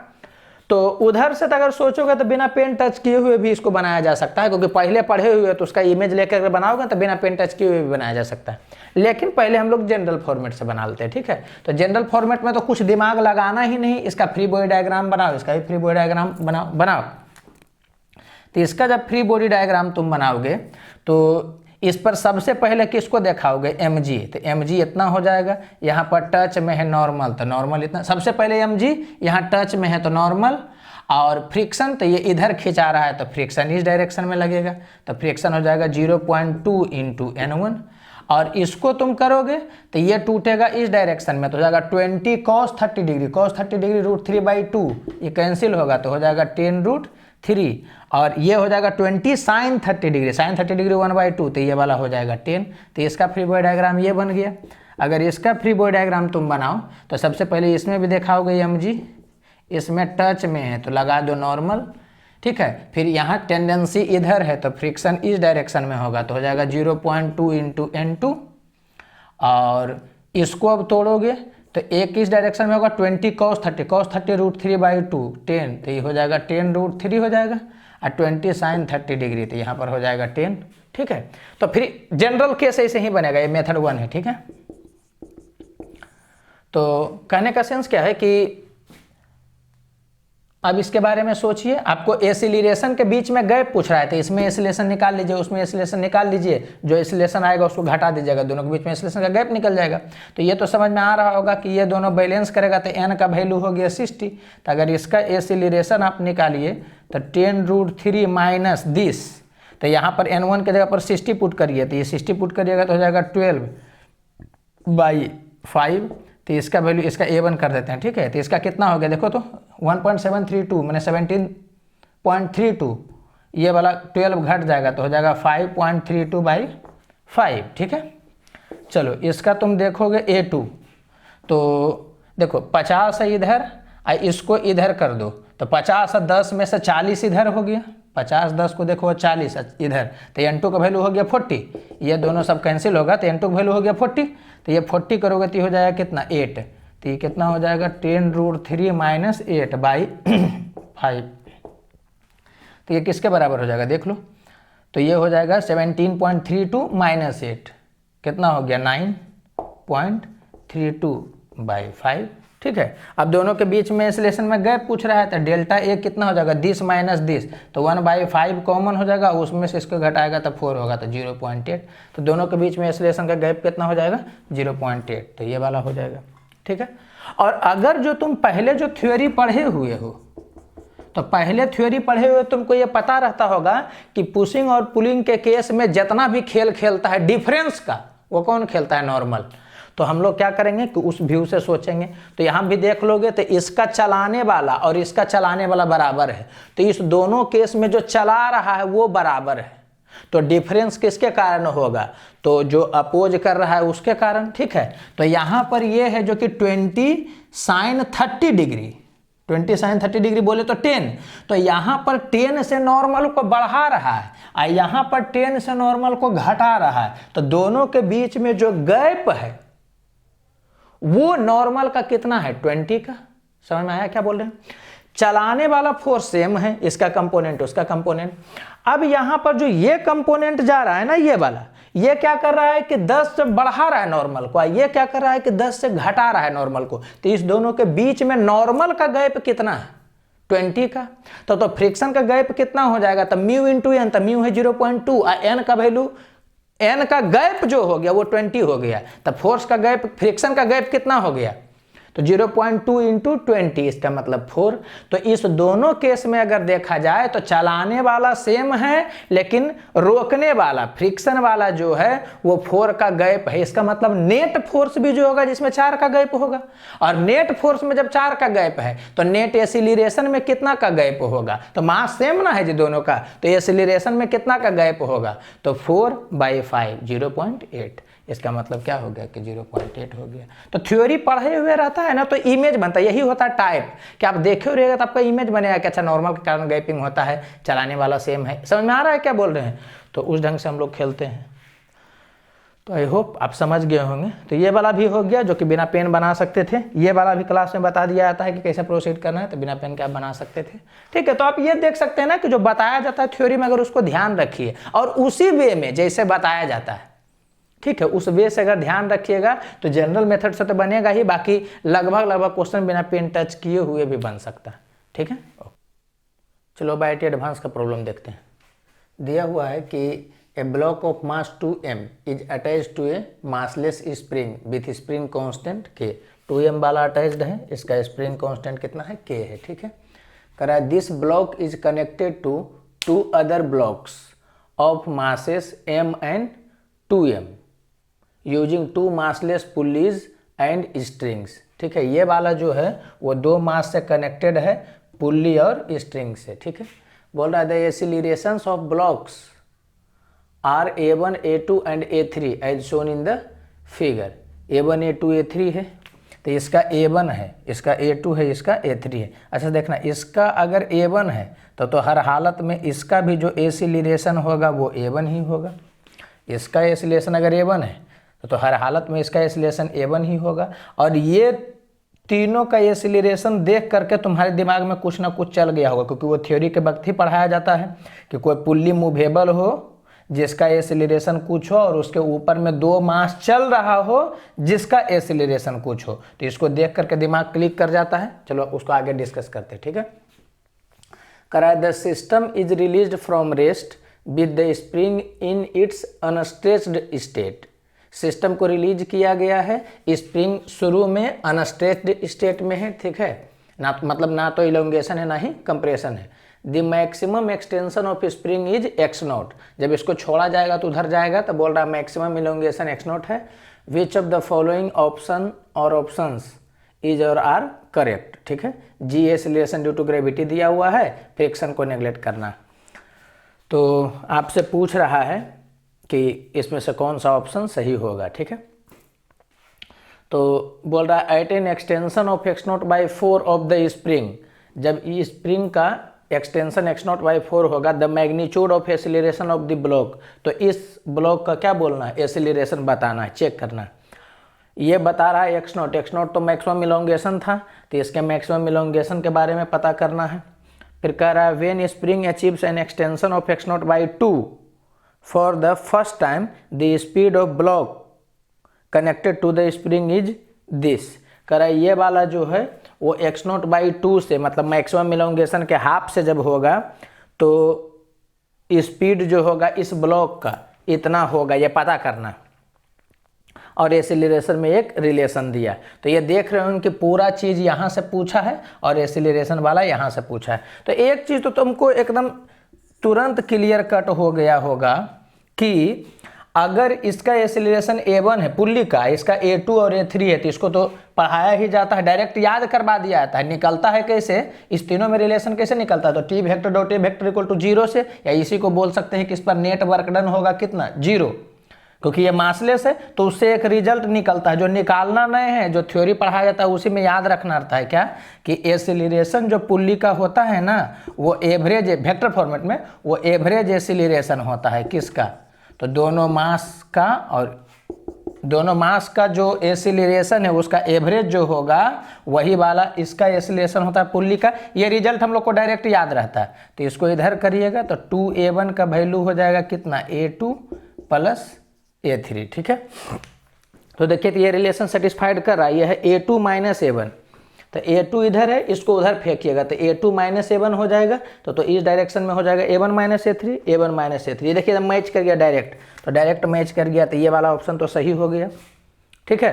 तो उधर से तो अगर सोचोगे तो बिना पेन टच किए हुए भी इसको बनाया जा सकता है, क्योंकि पहले पढ़े हुए तो उसका इमेज लेकर बनाओगे तो बिना पेन टच किए हुए भी बनाया जा सकता है। लेकिन पहले हम लोग जनरल फॉर्मेट से बना लेते हैं, ठीक है। तो जनरल फॉर्मेट में तो कुछ दिमाग लगाना ही नहीं, इसका फ्री बॉडी डायग्राम बनाओ, इसका भी फ्री बॉडी डायग्राम बनाओ। तो इसका जब फ्री बॉडी डायग्राम तुम बनाओगे तो इस पर सबसे पहले किसको दिखाओगे, mg, तो mg इतना हो जाएगा, यहाँ पर टच में है नॉर्मल, तो नॉर्मल इतना, सबसे पहले mg यहाँ टच में है तो नॉर्मल, और फ्रिक्शन तो ये इधर खिंचा रहा है तो फ्रिक्शन इस डायरेक्शन में लगेगा, तो फ्रिक्शन हो जाएगा 0.2 इंटू n1, और इसको तुम करोगे तो ये टूटेगा इस डायरेक्शन में, तो हो जाएगा 20 cos 30 डिग्री, cos 30 डिग्री √3/2, ये कैंसिल होगा तो हो जाएगा 10√3, और ये हो जाएगा 20 sin 30 डिग्री, sin 30 डिग्री 1/2, तो ये वाला हो जाएगा 10। तो इसका फ्री बॉडी डायग्राम ये बन गया। अगर इसका फ्री बॉडी डायग्राम तुम बनाओ तो सबसे पहले इसमें भी दिखाओगे mg, इसमें टच में है तो लगा दो नॉर्मल, ठीक है। फिर यहाँ टेंडेंसी इधर है तो फ्रिक्शन इस डायरेक्शन में होगा तो हो जाएगा 0.2 इंटू n2, और इसको अब तोड़ोगे तो एक इस डायरेक्शन में होगा 20 cos 30 √3/2 10, तो ये हो जाएगा 10√3 हो जाएगा, और 20 sin 30 डिग्री, तो यहाँ पर हो जाएगा 10, ठीक है। तो फिर जनरल केस ऐसे ही बनेगा, ये मेथड 1 है, ठीक है। तो कहने का सेंस क्या है कि अब इसके बारे में सोचिए, आपको एक्सीलरेशन के बीच में गैप पूछ रहा है तो इसमें एक्सीलरेशन निकाल लीजिए, उसमें एक्सीलरेशन निकाल लीजिए, जो एक्सीलरेशन आएगा उसको घटा दीजिएगा, दोनों के बीच में एक्सीलरेशन का गैप निकल जाएगा। तो ये तो समझ में आ रहा होगा कि ये दोनों बैलेंस करेगा, तो n का वैल्यू हो गया 60, तो अगर इसका एक्सीलरेशन आप निकालिए तो 10√3 माइनस दिस, तो यहाँ पर n1 के जगह पर 60 पुट करिए, तो ये 60 पुट करिएगा तो हो जाएगा 12/5, तो इसका वैल्यू इसका a1 कर देते हैं, ठीक है। तो इसका कितना हो गया देखो तो 1.732 मैंने 17.32, ये वाला 12 घट जाएगा तो हो जाएगा 5.32/5, ठीक है। चलो इसका तुम देखोगे a2, तो देखो 50 है इधर, इसको इधर कर दो तो 50 और 10 में से 40 इधर हो गया, 50 10 को देखो 40 इधर, तो n2 का वैल्यू हो गया 40, ये दोनों सब कैंसिल होगा तो n2 का वैल्यू हो गया 40, तो ये 40 करोगे तो हो जाएगा कितना 8, तो ये कितना हो जाएगा 10√3 माइनस 8/5, तो ये किसके बराबर हो जाएगा देख लो, तो ये हो जाएगा 17.32 माइनस 8, कितना हो गया 9.32/5। ठीक है, अब दोनों के बीच में एक्सेलरेशन में गैप पूछ रहा है, तो डेल्टा ए कितना हो जाएगा, दिस माइनस दिस, तो 1/5 कॉमन हो जाएगा, उसमें से इसको घटाएगा तो 4 होगा, तो 0.8। तो दोनों के बीच में एक्सेलरेशन का गैप कितना हो जाएगा, 0.8, तो ये वाला हो जाएगा। ठीक है, और अगर जो तुम पहले जो थ्योरी पढ़े हुए हो, तो पहले थ्योरी पढ़े हुए तुमको ये पता रहता होगा कि पुशिंग और पुलिंग के केस में जितना भी खेल खेलता है डिफरेंस का, वो कौन खेलता है, नॉर्मल। तो हम लोग क्या करेंगे कि उस व्यू से सोचेंगे। तो यहाँ भी देख लोगे तो इसका चलाने वाला और इसका चलाने वाला बराबर है, तो इस दोनों केस में जो चला रहा है वो बराबर है, तो डिफरेंस किसके कारण होगा, तो जो अपोज कर रहा है उसके कारण। ठीक है, तो यहाँ पर ये है जो कि 20 sin 30 डिग्री, 20 sin 30 डिग्री बोले तो 10, तो यहाँ पर 10 से नॉर्मल को बढ़ा रहा है और यहाँ पर 10 से नॉर्मल को घटा रहा है, तो दोनों के बीच में जो गैप है वो नॉर्मल का कितना है, 20 का। समझ में आया क्या बोल रहे हैं। चलाने वाला फोर्स सेम है, इसका कंपोनेंट उसका कंपोनेंट। अब यहां पर जो ये कंपोनेंट जा रहा है ना, ये वाला, ये क्या कर रहा है कि 10 से बढ़ा रहा है नॉर्मल को, ये क्या कर रहा है कि 10 से घटा रहा है नॉर्मल को। तो इस दोनों के बीच में नॉर्मल का गैप कितना है, 20 का। तो फ्रिक्शन का गैप कितना हो जाएगा, तो म्यू इंटू एन, तो म्यू है 0.2 और एन का वैल्यू, एन का गैप जो हो गया वो 20 हो गया। तब फोर्स का गैप, फ्रिक्शन का गैप कितना हो गया, तो 0.2 इंटू 20, इसका मतलब 4। तो इस दोनों केस में अगर देखा जाए तो चलाने वाला सेम है, लेकिन रोकने वाला, फ्रिक्शन वाला जो है वो 4 का गैप है। इसका मतलब नेट फोर्स भी जो होगा जिसमें 4 का गैप होगा, और नेट फोर्स में जब 4 का गैप है तो नेट एक्सीलरेशन में कितना का गैप होगा, तो मास सेम ना है जी दोनों का, तो एक्सीलरेशन में कितना का गैप होगा, तो 4/5, 0.8। इसका मतलब क्या हो गया कि 0.8 हो गया। तो थ्योरी पढ़े हुए रहता है ना, तो इमेज बनता है, यही होता है टाइप, कि आप देखे हो रहेगा तो आपका इमेज बनेगा कि अच्छा नॉर्मल के कारण गैपिंग होता है, चलाने वाला सेम है। समझ में आ रहा है क्या बोल रहे हैं। तो उस ढंग से हम लोग खेलते हैं। तो आई होप आप समझ गए होंगे। तो ये वाला भी हो गया जो कि बिना पेन बना सकते थे, ये वाला भी क्लास में बता दिया जाता है कि कैसे प्रोसीड करना है, तो बिना पेन के आप बना सकते थे। ठीक है, तो आप ये देख सकते हैं ना कि जो बताया जाता है थ्योरी में, अगर उसको ध्यान रखिए और उसी वे में जैसे बताया जाता है, ठीक है, उस वे से अगर ध्यान रखिएगा तो जनरल मेथड से तो बनेगा ही, बाकी लगभग क्वेश्चन बिना पेन टच किए हुए भी बन सकता है। ठीक है, चलो बाईटी एडवांस का प्रॉब्लम देखते हैं। दिया हुआ है कि a block of mass 2m is attached to a massless spring with spring constant k। 2m वाला अटैच्ड है, इसका स्प्रिंग कांस्टेंट कितना है, k है। ठीक है, करा this block is connected to 2 other blocks of masses m and 2m using 2 massless pulleys and strings. ठीक है, ये वाला जो है वो 2 मास से कनेक्टेड है, पुल्ली और स्ट्रिंग से। ठीक है, बोल रहा है the accelerations of blocks are A1 A2 and A3 as shown in the figure. A1 A2 A3 है, तो इसका A1 है, इसका A2 है, इसका A3 है। अच्छा देखना, इसका अगर A1 है तो हर हालत में इसका भी जो एक्सीलरेशन होगा वो A1 ही होगा। इसका एक्सीलरेशन अगर A1 है तो हर हालत में इसका एक्सीलरेशन A1 ही होगा। और ये तीनों का एक्सीलरेशन देख करके तुम्हारे दिमाग में कुछ ना कुछ चल गया होगा, क्योंकि वो थ्योरी के वक्त ही पढ़ाया जाता है कि कोई पुल्ली मूवेबल हो जिसका एक्सीलरेशन कुछ हो और उसके ऊपर में 2 मास चल रहा हो जिसका एक्सीलरेशन कुछ हो, तो इसको देख करके दिमाग क्लिक कर जाता है। चलो उसको आगे डिस्कस करते हैं। ठीक है, कराए the system is released from rest with the spring in its unstretched state. System को रिलीज किया गया है, स्प्रिंग शुरू में अनस्ट्रेच्ड स्टेट में है। ठीक है, ना मतलब ना तो इलोंगेशन है ना ही कंप्रेशन है। The maximum extension of spring is x0। जब इसको छोड़ा जाएगा तो उधर जाएगा, तो बोल रहा है मैक्सिमम इलोंगेशन x0 है। Which of the following option और ऑप्शंस इज और आर करेक्ट। ठीक है, जी एक्सीलरेशन ड्यू टू ग्रेविटी दिया हुआ है, फ्रिक्शन को नेग्लेक्ट करना। तो आपसे पूछ रहा है कि इसमें से कौन सा ऑप्शन सही होगा। ठीक है, तो बोल रहा है at an extension of x0/4 of the spring. जब ये स्प्रिंग का एक्सटेंशन x0/4 होगा, the magnitude of acceleration of the block. तो इस ब्लॉक का क्या बोलना है, एक्सीलरेशन बताना है, चेक करना है। ये बता रहा है x0 तो मैक्सिमम इलोंगेशन था, तो इसके मैक्सिमम इलोंगेशन के बारे में पता करना है। फिर कह रहा है when spring achieves an extension of x0/2 for the first time the speed of block connected to the spring is this. कह रहा है ये वाला जो है वो x0/2 से, मतलब मैक्सिमम इलोंगेशन के हाफ से जब होगा तो स्पीड जो होगा इस ब्लॉक का इतना होगा, ये पता करना। और एसिलरेशन में एक रिलेशन दिया। तो ये देख रहे हो कि पूरा चीज़ यहाँ से पूछा है और एसिलरेशन वाला यहाँ से पूछा है। तो एक चीज़ तो तुमको एकदम तुरंत क्लियर कट हो गया होगा कि अगर इसका एसिलरेशन A1 है पुल्ली का, इसका A2 और A3 है, तो इसको तो पढ़ाया ही जाता है, डायरेक्ट याद करवा दिया जाता है। निकलता है कैसे, इस तीनों में रिलेशन कैसे निकलता है, तो T vector dot A vector equal to 0 से, या इसी को बोल सकते हैं कि इस पर नेट वर्क डन होगा कितना, 0, क्योंकि ये मासलेस है। तो उससे एक रिजल्ट निकलता है, जो निकालना नहीं है, जो थ्योरी पढ़ाया जाता है उसी में याद रखना रहता है क्या, कि एसिलरेशन जो पुल्ली का होता है ना, वो एवरेज वेक्टर फॉर्मेट में वो एवरेज एसिलरेशन होता है किसका, तो दोनों मास का जो एसिलरेशन है उसका एवरेज जो होगा वही वाला इसका एसिलरेशन होता है पुल्ली का। ये रिजल्ट हम लोग को डायरेक्ट याद रहता है। तो इसको इधर करिएगा तो 2A1 का वैल्यू हो जाएगा कितना, A2 प्लस A3, ठीक है। तो देखिए तो ये रिलेशन सेटिस्फाइड कर रहा है, ये है A2 माइनस A1। तो A2 इधर है, इसको उधर फेंकिएगा तो A2 माइनस A1 हो जाएगा। तो इस डायरेक्शन में हो जाएगा A1 minus A3, A1 minus A3। ये देखिए मैच कर गया डायरेक्ट, तो डायरेक्ट मैच कर गया, तो ये वाला ऑप्शन तो सही हो गया, ठीक है।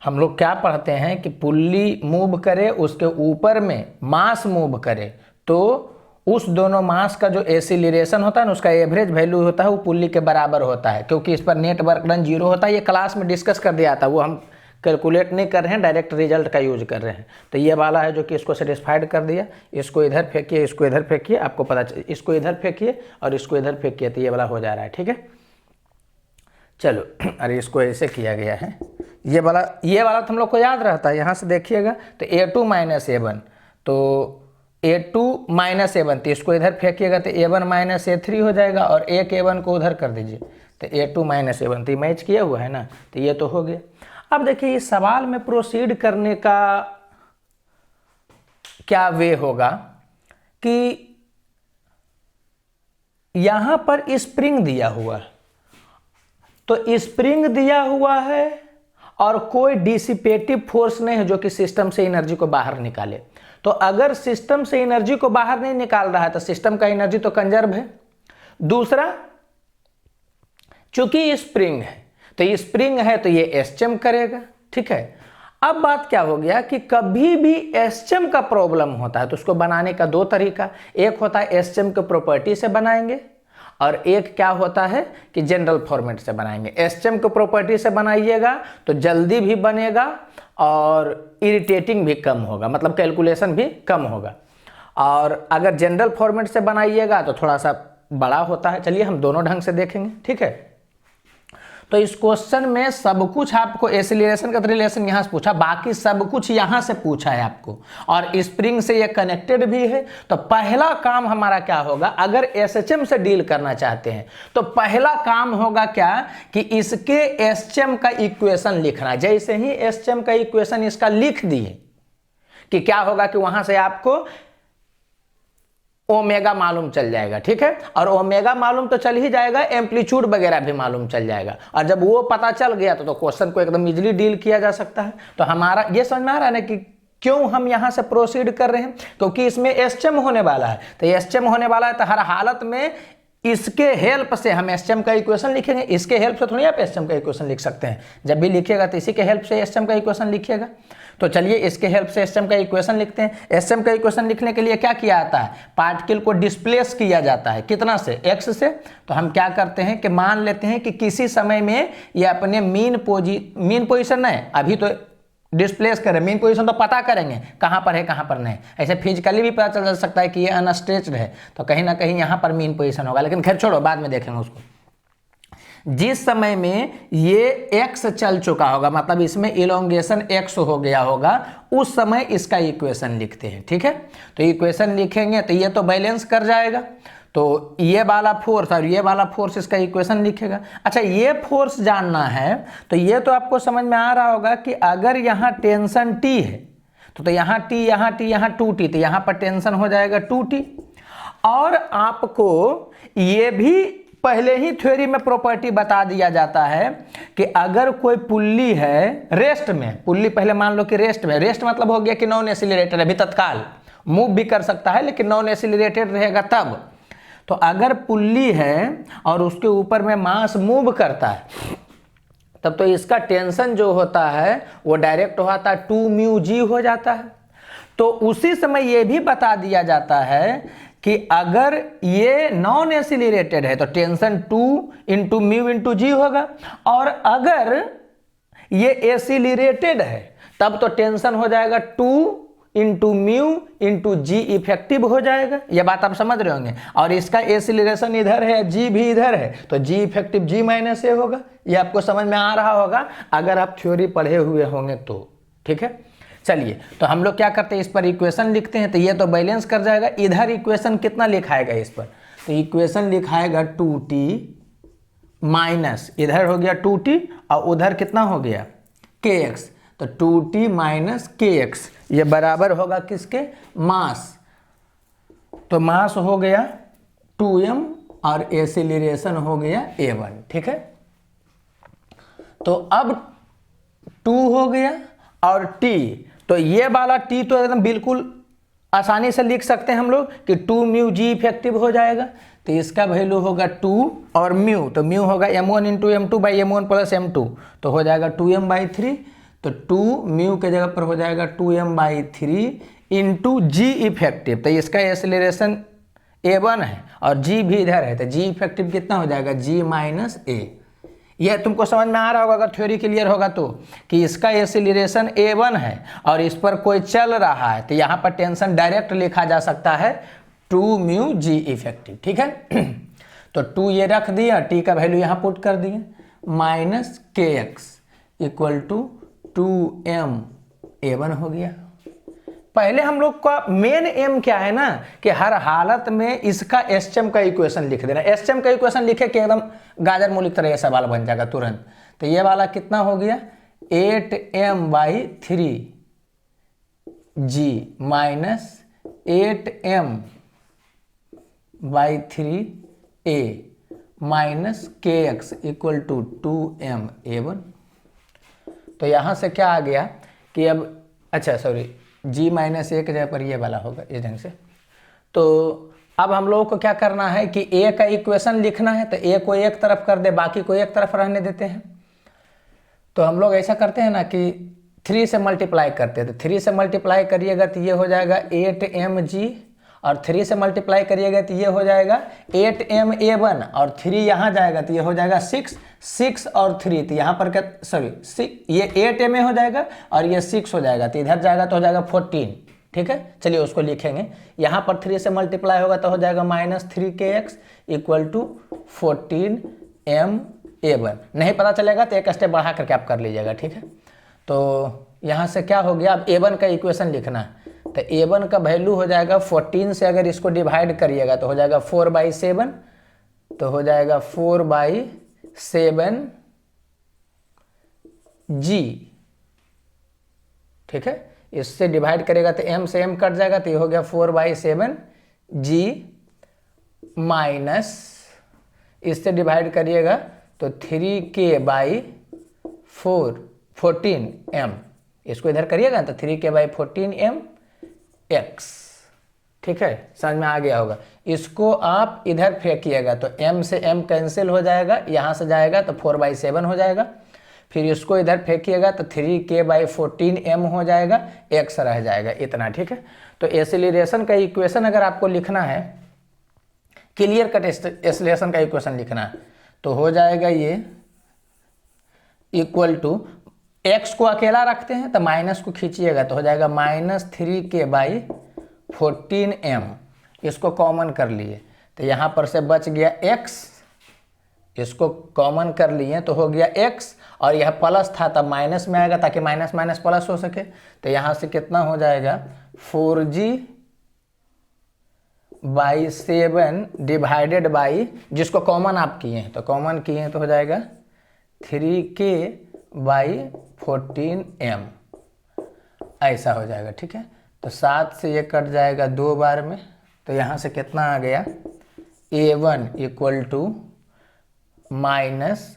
हम लोग क्या पढ़ते हैं कि पुल्ली मूव करे, उसके ऊपर में मास मूव करे, तो उस दोनों मास का जो एसिलरेशन होता है ना, उसका एवरेज वैल्यू होता है वो पुल्ली के बराबर होता है, क्योंकि इस पर नेट वर्क डन 0 होता है। ये क्लास में डिस्कस कर दिया था, वो हम कैलकुलेट नहीं कर रहे हैं, डायरेक्ट रिजल्ट का यूज कर रहे हैं। तो ये वाला है जो कि इसको सेटिस्फाइड कर दिया। इसको इधर फेंकिए, इसको इधर फेंकिए, आपको पता चले, इसको इधर फेंकिए और इसको इधर फेंकिए, तो ये वाला हो जा रहा है, ठीक है। चलो, अरे इसको ऐसे किया गया है, ये वाला तो हम लोग को याद रहता है। यहाँ से देखिएगा तो A2 माइनस A1, तो A2 माइनस A1, तो इसको इधर फेंकिएगा तो A1 माइनस A3 हो जाएगा, और एक A1 को उधर कर दीजिए तो A2 माइनस A1, तो मैच किया हुआ है ना, तो ये तो हो गया। अब देखिए इस सवाल में प्रोसीड करने का क्या वे होगा कि यहां पर स्प्रिंग दिया हुआ है, तो स्प्रिंग दिया हुआ है और कोई डिसिपेटिव फोर्स नहीं है जो कि सिस्टम से एनर्जी को बाहर निकाले। तो अगर सिस्टम से एनर्जी को बाहर नहीं निकाल रहा है तो सिस्टम का एनर्जी तो कंजर्व है। दूसरा, चूंकि स्प्रिंग है, तो स्प्रिंग है तो ये एसचम करेगा, ठीक है। अब बात क्या हो गया कि कभी भी एसचम का प्रॉब्लम होता है तो उसको बनाने का दो तरीका, एक होता है एसचम के प्रॉपर्टी से बनाएंगे, और एक क्या होता है कि जनरल फॉर्मेट से बनाएंगे। एसचम के प्रॉपर्टी से बनाइएगा तो जल्दी भी बनेगा और इरिटेटिंग भी कम होगा, मतलब कैलकुलेशन भी कम होगा। और अगर जनरल फॉर्मेट से बनाइएगा तो थोड़ा सा बड़ा होता है। चलिए हम दोनों ढंग से देखेंगे, ठीक है। तो इस क्वेश्चन में सब कुछ आपको एसिलरेशन का रिलेशन यहाँ से पूछा, बाकी सब कुछ यहाँ से पूछा है आपको, और स्प्रिंग से ये कनेक्टेड भी है। तो पहला काम हमारा क्या होगा, अगर एसएचएम से डील करना चाहते हैं तो पहला काम होगा क्या कि इसके एसएचएम का इक्वेशन लिखना। जैसे ही एसएचएम का इक्वेशन इसका लिख दिए कि क्या होगा कि वहां से आपको ओमेगा मालूम चल जाएगा, ठीक है। और ओमेगा मालूम तो चल ही जाएगा, एम्पलीट्यूड वगैरह भी मालूम चल जाएगा। और जब वो पता चल गया तो क्वेश्चन को एकदम इजीली डील किया जा सकता है। तो हमारा ये समझ में आ रहा है ना कि क्यों हम यहां से प्रोसीड कर रहे हैं, क्योंकि इसमें एसएचएम होने वाला है। तो एसएचएम होने वाला है तो हर हालत में इसके हेल्प से हम एसएचएम का इक्वेशन लिखेंगे। इसके हेल्प से थोड़ी आप एसएचएम का इक्वेशन लिख सकते हैं, जब भी लिखिएगा तो इसी के हेल्प से एसएचएम का इक्वेशन लिखिएगा। तो चलिए इसके हेल्प से एसएचएम का इक्वेशन लिखते हैं। एसएचएम का इक्वेशन लिखने के लिए क्या किया जाता है, पार्टिकल को डिस्प्लेस किया जाता है, कितना से, x से। तो हम क्या करते हैं कि मान लेते हैं कि किसी समय में ये अपने मीन पोजीशन नहीं, अभी तो डिस्प्लेस करें, मीन पोजीशन तो पता करेंगे कहाँ पर है कहाँ पर नहीं। ऐसे फिजिकली भी पता चल सकता है कि ये अनस्ट्रेच्ड है, तो कहीं ना कहीं यहाँ पर मीन पोजीशन होगा, लेकिन खैर छोड़ो, बाद में देखेंगे उसको। जिस समय में ये x चल चुका होगा, मतलब इसमें इलोंगेशन x हो गया होगा, उस समय इसका इक्वेशन लिखते हैं, ठीक है। तो इक्वेशन लिखेंगे तो ये तो बैलेंस कर जाएगा, तो ये वाला फोर्स और ये वाला फोर्स इसका इक्वेशन लिखेगा। अच्छा, ये फोर्स जानना है तो ये तो आपको समझ में आ रहा होगा कि अगर यहाँ टेंशन T है तो यहाँ T, यहाँ T, यहाँ 2T, तो यहाँ पर टेंशन हो जाएगा 2T। और आपको ये भी पहले ही थ्योरी में प्रॉपर्टी बता दिया जाता है कि अगर कोई पुल्ली है रेस्ट में, पुल्ली पहले मान लो कि रेस्ट में, रेस्ट मतलब हो गया कि नॉन एसिलरेटेड, अभी तत्काल मूव भी कर सकता है लेकिन नॉन एसिलरेटेड रहेगा तब। तो अगर पुल्ली है और उसके ऊपर में मास मूव करता है तब तो इसका टेंशन जो होता है वो डायरेक्ट होता है 2 म्यू जी हो जाता है। तो उसी समय ये भी बता दिया जाता है कि अगर ये नॉन एसिलरेटेड है तो टेंशन 2 इंटू म्यू इंटू जी होगा, और अगर ये एसिलरेटेड है तब तो टेंशन हो जाएगा 2 इंटू म्यू इंटू जी इफेक्टिव हो जाएगा। ये बात आप समझ रहे होंगे। और इसका एसिलरेशन इधर है, जी भी इधर है, तो जी इफेक्टिव जी माइनस ए होगा। ये आपको समझ में आ रहा होगा अगर आप थ्योरी पढ़े हुए होंगे तो, ठीक है। चलिए, तो हम लोग क्या करते हैं, इस पर इक्वेशन लिखते हैं। तो ये तो बैलेंस कर जाएगा। इधर इक्वेशन कितना लिखाएगा इस पर, तो इक्वेशन लिखाएगा 2t माइनस, इधर हो गया 2t और उधर कितना हो गया kx, तो 2t माइनस kx ये बराबर होगा किसके, मास। तो मास हो गया 2m और एसिलरेशन हो गया a1, ठीक है। तो अब 2 हो गया और t, तो ये वाला t तो एकदम बिल्कुल आसानी से लिख सकते हैं हम लोग कि 2 म्यू जी इफेक्टिव हो जाएगा। तो इसका वैल्यू होगा 2 और म्यू, तो म्यू होगा m1 into m2 by m1 plus m2, तो हो जाएगा 2m/3। तो 2 म्यू के जगह पर हो जाएगा 2m/3 इंटू जी इफेक्टिव। तो इसका एसिलरेशन a1 है और g भी इधर है, तो g इफेक्टिव कितना हो जाएगा, g माइनस a। यह तुमको समझ में आ रहा होगा अगर थ्योरी क्लियर होगा तो, कि इसका एसिलरेशन a1 है और इस पर कोई चल रहा है, तो यहाँ पर टेंशन डायरेक्ट लिखा जा सकता है 2 म्यू जी इफेक्टिव, ठीक है। तो 2 ये रख दिया, t का वैल्यू यहाँ पुट कर दिए, minus kx equal to 2m a1 हो गया। पहले हम लोग का मेन एम क्या है ना, कि हर हालत में इसका एसएम का इक्वेशन लिख देना। एसएम का इक्वेशन लिखे कि एकदम गाजर मूली की तरह ये सवाल बन जाएगा तुरंत। तो ये वाला कितना हो गया 8m/3 g minus 8m/3 a minus kx equal to 2m a1। तो यहाँ से क्या आ गया कि अब, अच्छा सॉरी, g माइनस ए के जगह पर ये वाला होगा इस ढंग से। तो अब हम लोगों को क्या करना है कि a का इक्वेशन लिखना है, तो a को एक तरफ कर दे, बाकी को एक तरफ रहने देते हैं। तो हम लोग ऐसा करते हैं ना कि 3 से मल्टीप्लाई करते हैं। तो 3 से मल्टीप्लाई करिएगा तो ये हो जाएगा 8mg, और 3 से मल्टीप्लाई करिएगा तो ये हो जाएगा 8ma1, और 3 यहाँ जाएगा तो ये हो जाएगा 6 और 3, तो यहाँ पर क्या, सॉरी ये 8ma हो जाएगा और ये 6 हो जाएगा, तो इधर जाएगा तो हो जाएगा 14, ठीक है। चलिए उसको लिखेंगे, यहाँ पर 3 से मल्टीप्लाई होगा तो हो जाएगा -3kx इक्वल टू 14ma1। नहीं पता चलेगा तो एक स्टेप बढ़ा करके आप कर लीजिएगा, ठीक है। तो यहाँ से क्या हो गया, अब a1 का इक्वेशन लिखना है। तो a1 का वैल्यू हो जाएगा 14 से अगर इसको डिवाइड करिएगा तो हो जाएगा 4/7, तो हो जाएगा 4/7 g, ठीक है। इससे डिवाइड करेगा तो m से m कट जाएगा, तो ये हो गया 4/7 g माइनस, इससे डिवाइड करिएगा तो 3k/14m, इसको इधर करिएगा तो 3k/14m x, ठीक है। समझ में आ गया होगा। इसको आप इधर फेंकिएगा तो m से m कैंसिल हो जाएगा, यहाँ से जाएगा तो 4/7 हो जाएगा। फिर इसको इधर फेंकिएगा तो 3k/14m हो जाएगा, x रह जाएगा इतना, ठीक है। तो एसिलरेशन का इक्वेशन अगर आपको लिखना है, क्लियर कट एसिलरेशन का इक्वेशन लिखना है, तो हो जाएगा ये इक्वल टू, x को अकेला रखते हैं तो माइनस को खींचिएगा तो हो जाएगा -3k/14m, इसको कॉमन कर लिए तो यहाँ पर से बच गया x, इसको कॉमन कर लिए तो हो गया x, और यह प्लस था तब माइनस में आएगा ताकि माइनस माइनस प्लस हो सके। तो यहाँ से कितना हो जाएगा 4g/7 डिवाइडेड बाई, जिसको कॉमन आप किए हैं तो कॉमन किए हैं तो हो जाएगा 3k/14m, ऐसा हो जाएगा, ठीक है। तो 7 से ये कट जाएगा 2 बार में, तो यहाँ से कितना आ गया a1 equal to minus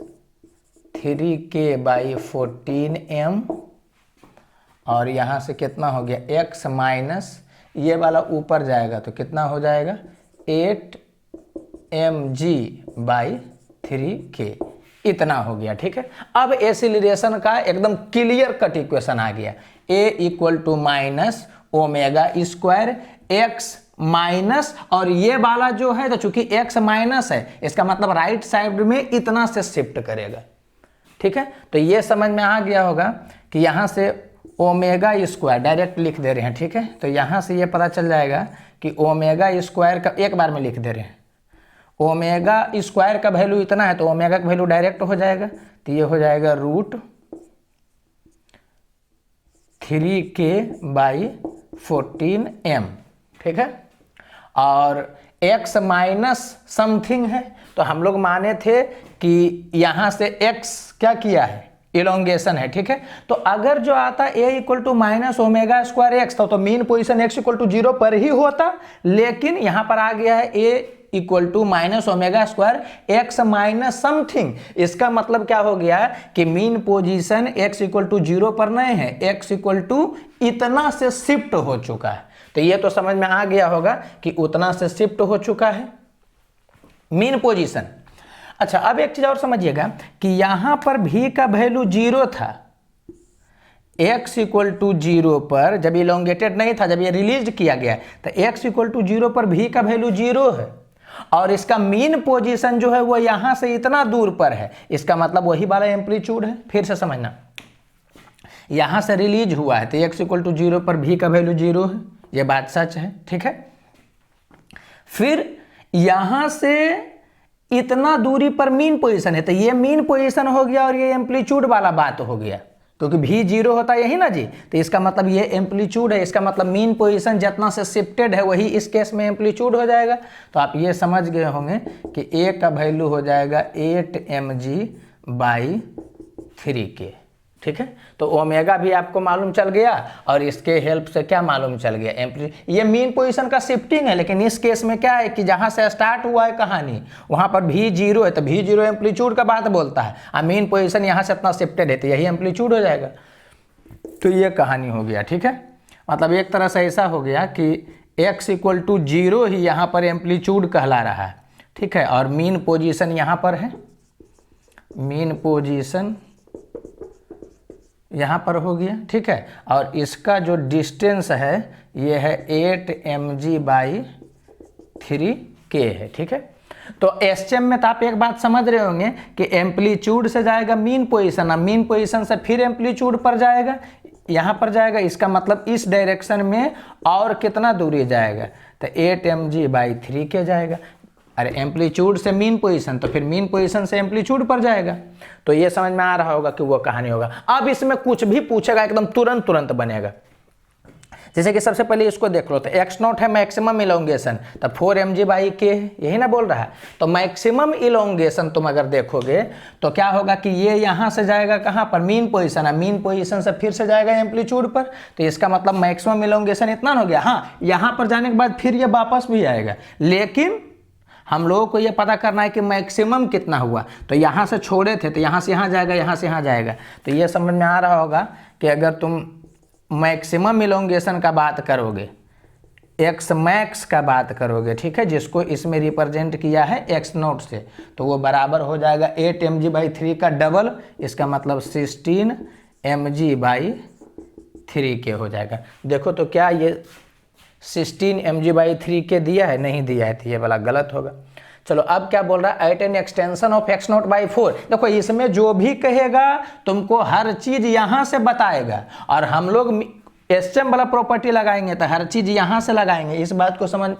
3k/14m, और यहाँ से कितना हो गया x माइनस ये वाला ऊपर जाएगा तो कितना हो जाएगा 8mg/3k, इतना हो गया। ठीक है, अब एसिलरेशन का एकदम क्लियर कट इक्वेशन आ गया। a equal to minus omega square x minus, और ये वाला जो है तो चूंकि x माइनस है इसका मतलब राइट साइड में इतना से शिफ्ट करेगा। ठीक है, तो ये समझ में आ गया होगा कि यहाँ से ओमेगा स्क्वायर डायरेक्ट लिख दे रहे हैं। ठीक है, तो यहाँ से ये पता चल जाएगा कि ओमेगा स्क्वायर का एक बार में लिख दे रहे हैं, ओमेगा स्क्वायर का वैल्यू इतना है तो ओमेगा का वैल्यू डायरेक्ट हो जाएगा, तो ये हो जाएगा √3k/14m। ठीक है, और x माइनस समथिंग है तो हम लोग माने थे कि यहाँ से x क्या किया है, इलोंगेशन है। ठीक है, तो अगर जो आता a equal to minus omega square x तो mean position x equal to 0 पर ही होता, लेकिन यहाँ पर आ गया है a equal to minus omega square x minus something. इसका मतलब क्या हो गया कि mean position x equal to 0 पर नहीं है, x इक्वल टू इतना से शिफ्ट हो चुका है। तो ये तो समझ में आ गया होगा कि उतना से शिफ्ट हो चुका है मीन पोजीशन। अच्छा, अब एक चीज और समझिएगा कि यहां पर v का वैल्यू 0 था, x इक्वल टू 0 पर जब इलोंगेटेड नहीं था, जब ये रिलीज किया गया तो x इक्वल टू 0 पर v का वैल्यू 0 है, और इसका मीन पोजीशन जो है वो यहां से इतना दूर पर है, इसका मतलब वही वाला एम्पलीट्यूड है। फिर से समझना, यहां से रिलीज हुआ है तो x इक्वल टू 0 पर v का वैल्यू 0 है, ये बात सच है। ठीक है, फिर यहां से इतना दूरी पर मीन पोजीशन है तो ये मीन पोजीशन हो गया और ये एम्पलीट्यूड वाला बात हो गया, क्योंकि v 0 होता है यही ना जी, तो इसका मतलब ये एम्पलीट्यूड है, इसका मतलब मीन पोजीशन जितना से शिफ्टेड है वही इस केस में एम्पलीट्यूड हो जाएगा। तो आप ये समझ गए होंगे कि a का वैल्यू हो जाएगा 8mg/3k। ठीक है, तो ओमेगा भी आपको मालूम चल गया और इसके हेल्प से क्या मालूम चल गया, ये मीन पोजीशन का शिफ्टिंग है, लेकिन इस केस में क्या है कि जहां से स्टार्ट हुआ है कहानी वहां पर v 0 है तो v 0 एम्पलीट्यूड का बात बोलता है, और मीन पोजीशन यहां से अपना शिफ्टेड है तो यही एम्पलीट्यूड हो जाएगा। तो ये कहानी हो गया। ठीक है, मतलब एक तरह से ऐसा हो गया कि x इक्वल टू 0 ही यहाँ पर एम्पलीट्यूड कहला रहा है। ठीक है, और मीन पोजीशन यहाँ पर है, मीन पोजीशन यहाँ पर हो गया। ठीक है, और इसका जो डिस्टेंस है ये है 8mg/3k है। ठीक है, तो एसएम में तो आप एक बात समझ रहे होंगे कि एम्पलीट्यूड से जाएगा मीन पोजीशन, और मीन पोजीशन से फिर एम्पलीट्यूड पर जाएगा, यहाँ पर जाएगा, इसका मतलब इस डायरेक्शन में और कितना दूरी जाएगा तो 8mg/3k जाएगा। अरे एम्पलीट्यूड से मीन पोजीशन तो फिर मीन पोजीशन से एम्पलीट्यूड पर जाएगा। तो ये समझ में आ रहा होगा कि वो कहानी होगा। अब इसमें कुछ भी पूछेगा एकदम तुरंत बनेगा। जैसे कि सबसे पहले इसको देख लो, तो x0 है मैक्सिमम इलोंगेशन, तो 4mg/k यही ना बोल रहा है। तो मैक्सिमम इलोंगेशन तुम अगर देखोगे तो क्या होगा कि ये यहाँ से जाएगा कहाँ पर, मीन पोजीशन है, मीन पोजीशन से फिर से जाएगा एम्पलीट्यूड पर, तो इसका मतलब मैक्सिमम इलोंगेशन इतना हो गया। हाँ, यहाँ पर जाने के बाद फिर ये वापस भी आएगा, लेकिन हम लोगों को ये पता करना है कि मैक्सिमम कितना हुआ। तो यहाँ से छोड़े थे तो यहाँ से यहाँ जाएगा, यहाँ से यहाँ जाएगा। तो ये समझ में आ रहा होगा कि अगर तुम मैक्सिमम इलोंगेशन का बात करोगे, एक्स मैक्स का बात करोगे, ठीक है, जिसको इसमें रिप्रेजेंट किया है x0 से, तो वो बराबर हो जाएगा 8mg/3 का डबल, इसका मतलब 16mg/3k हो जाएगा। देखो तो क्या ये 16mg/3k दिया है, नहीं दिया है, तो ये वाला गलत होगा। चलो अब क्या बोल रहा है, at an extension of x0/4। देखो इसमें जो भी कहेगा तुमको हर चीज यहां से बताएगा, और हम लोग एसएम वाला प्रॉपर्टी लगाएंगे तो हर चीज यहां से लगाएंगे, इस बात को समझ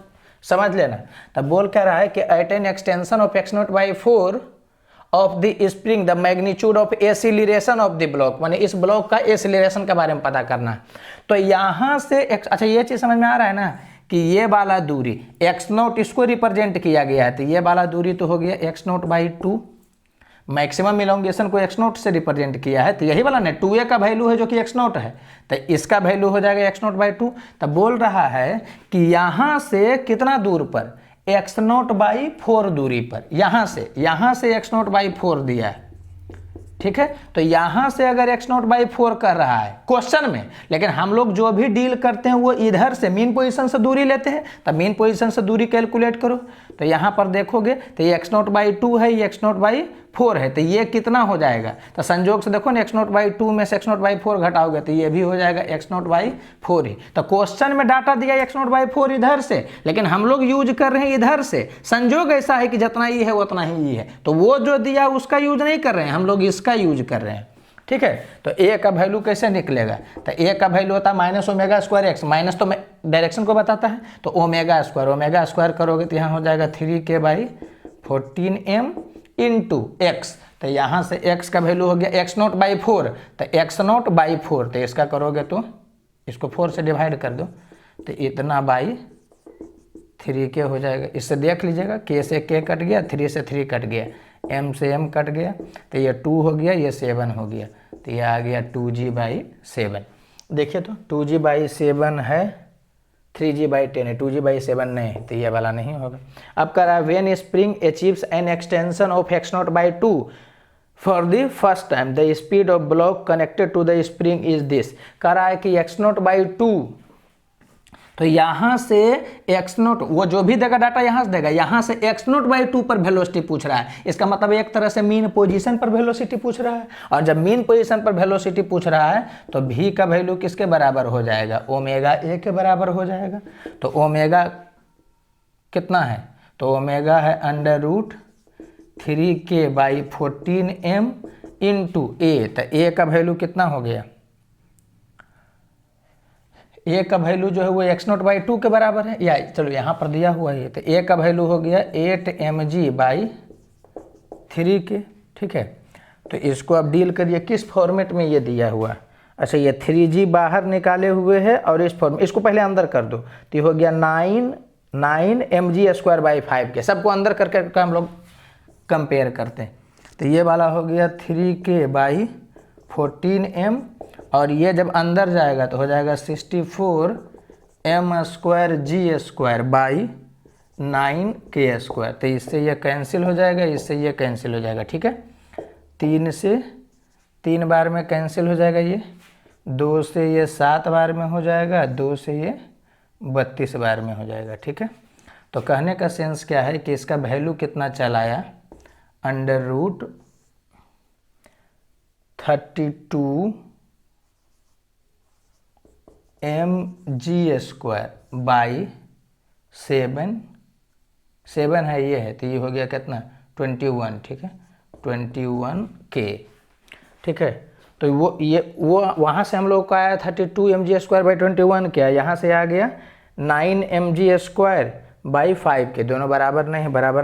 लेना। तब बोल क्या रहा है कि at an extension of x0/4 of the spring the magnitude of acceleration of the block, माने इस ब्लॉक का एसिलरेशन के बारे में पता करना है। तो यहाँ से अच्छा ये चीज़ समझ में आ रहा है ना कि ये वाला दूरी x0 इसको रिप्रेजेंट किया गया है, तो ये वाला दूरी तो हो गया x0/2, मैक्सिमम इलोंगेशन को x0 से रिप्रेजेंट किया है, तो यही वाला ना 2a का वैल्यू है जो कि x0 है, तो इसका वैल्यू हो जाएगा x0/2। तब बोल रहा है कि यहाँ से कितना दूर पर x0/4 दूरी पर, यहाँ से x0/4 दिया है, ठीक है। तो यहाँ से अगर x0/4 कर रहा है क्वेश्चन में, लेकिन हम लोग जो भी डील करते हैं वो इधर से मीन पोजीशन से दूरी लेते हैं, तब मीन पोजीशन से दूरी कैलकुलेट करो। तो यहाँ पर देखोगे तो ये x0/2 है, ये x0/4 है, तो ये कितना हो जाएगा, तो संजोग से देखो ना x0/2 में से x0/4 घटाओगे तो ये भी हो जाएगा x0/4 ही। तो क्वेश्चन में डाटा दिया x0/4 इधर से, लेकिन हम लोग यूज कर रहे हैं इधर से। संजोग ऐसा है कि जितना ई है उतना ही ई है, तो वो जो दिया उसका यूज नहीं कर रहे हैं, हम लोग इसका यूज कर रहे हैं, ठीक है। तो a का वैल्यू कैसे निकलेगा, तो a का वैल्यू होता है -ω²x, माइनस तो डायरेक्शन को बताता है, तो ω² करोगे तो यहाँ हो जाएगा 3k/14m इंटू x। तो यहाँ से x का वैल्यू हो गया x0/4, तो x0/4, तो इसका करोगे तो इसको 4 से डिवाइड कर दो, तो इतना बाई 3k हो जाएगा। इससे देख लीजिएगा, k से k कट गया, 3 से 3 कट गया, m से m कट गया, तो ये 2 हो गया, ये 7 हो गया, तो ये आ गया 2g/7। देखिए तो 2g/7 है, 3g/10 है, 2g/7 नहीं है, तो ये वाला नहीं होगा। अब कह रहा है when spring achieves an extension of x0/2 for the first time the speed of block connected to the spring is this. कह रहा है कि x0/2, तो यहाँ से x0, वो जो भी देगा डाटा यहाँ से देगा, यहाँ से x0/2 पर वेलोसिटी पूछ रहा है, इसका मतलब एक तरह से मीन पोजीशन पर वेलोसिटी पूछ रहा है। और जब मीन पोजीशन पर वेलोसिटी पूछ रहा है तो v का वैल्यू किसके बराबर हो जाएगा, ω/a के बराबर हो जाएगा। तो ओमेगा कितना है, तो ओमेगा है √3k/14m इंटू a, तो a का वैल्यू कितना हो गया, a का वैल्यू जो है वो x0/2 के बराबर है, या चलो यहाँ पर दिया हुआ है, तो a का वैल्यू हो गया 8mg/3k, ठीक है। तो इसको अब डील करिए किस फॉर्मेट में ये दिया हुआ। अच्छा, ये 3g बाहर निकाले हुए है और इस फॉर्म, इसको पहले अंदर कर दो, तो ये हो गया 9mg²/5 के, सबको अंदर करके हम लोग कंपेयर करते हैं। तो ये वाला हो गया 3k/14m, और ये जब अंदर जाएगा तो हो जाएगा 64m²g²/9k²। तो इससे ये कैंसिल हो जाएगा, इससे ये कैंसिल हो जाएगा, ठीक है। 3 से 3 बार में कैंसिल हो जाएगा, ये 2 से ये 7 बार में हो जाएगा, 2 से ये 32 बार में हो जाएगा, ठीक है। तो कहने का सेंस क्या है कि इसका वैल्यू कितना चल आया, √32 mg²/7 है, ये है, तो ये हो गया कितना 21, ठीक है, 21k, ठीक है। तो वो वहाँ से हम लोग को आया 32 mg²/21 क्या, यहाँ से आ गया 9 mg²/5 के, दोनों बराबर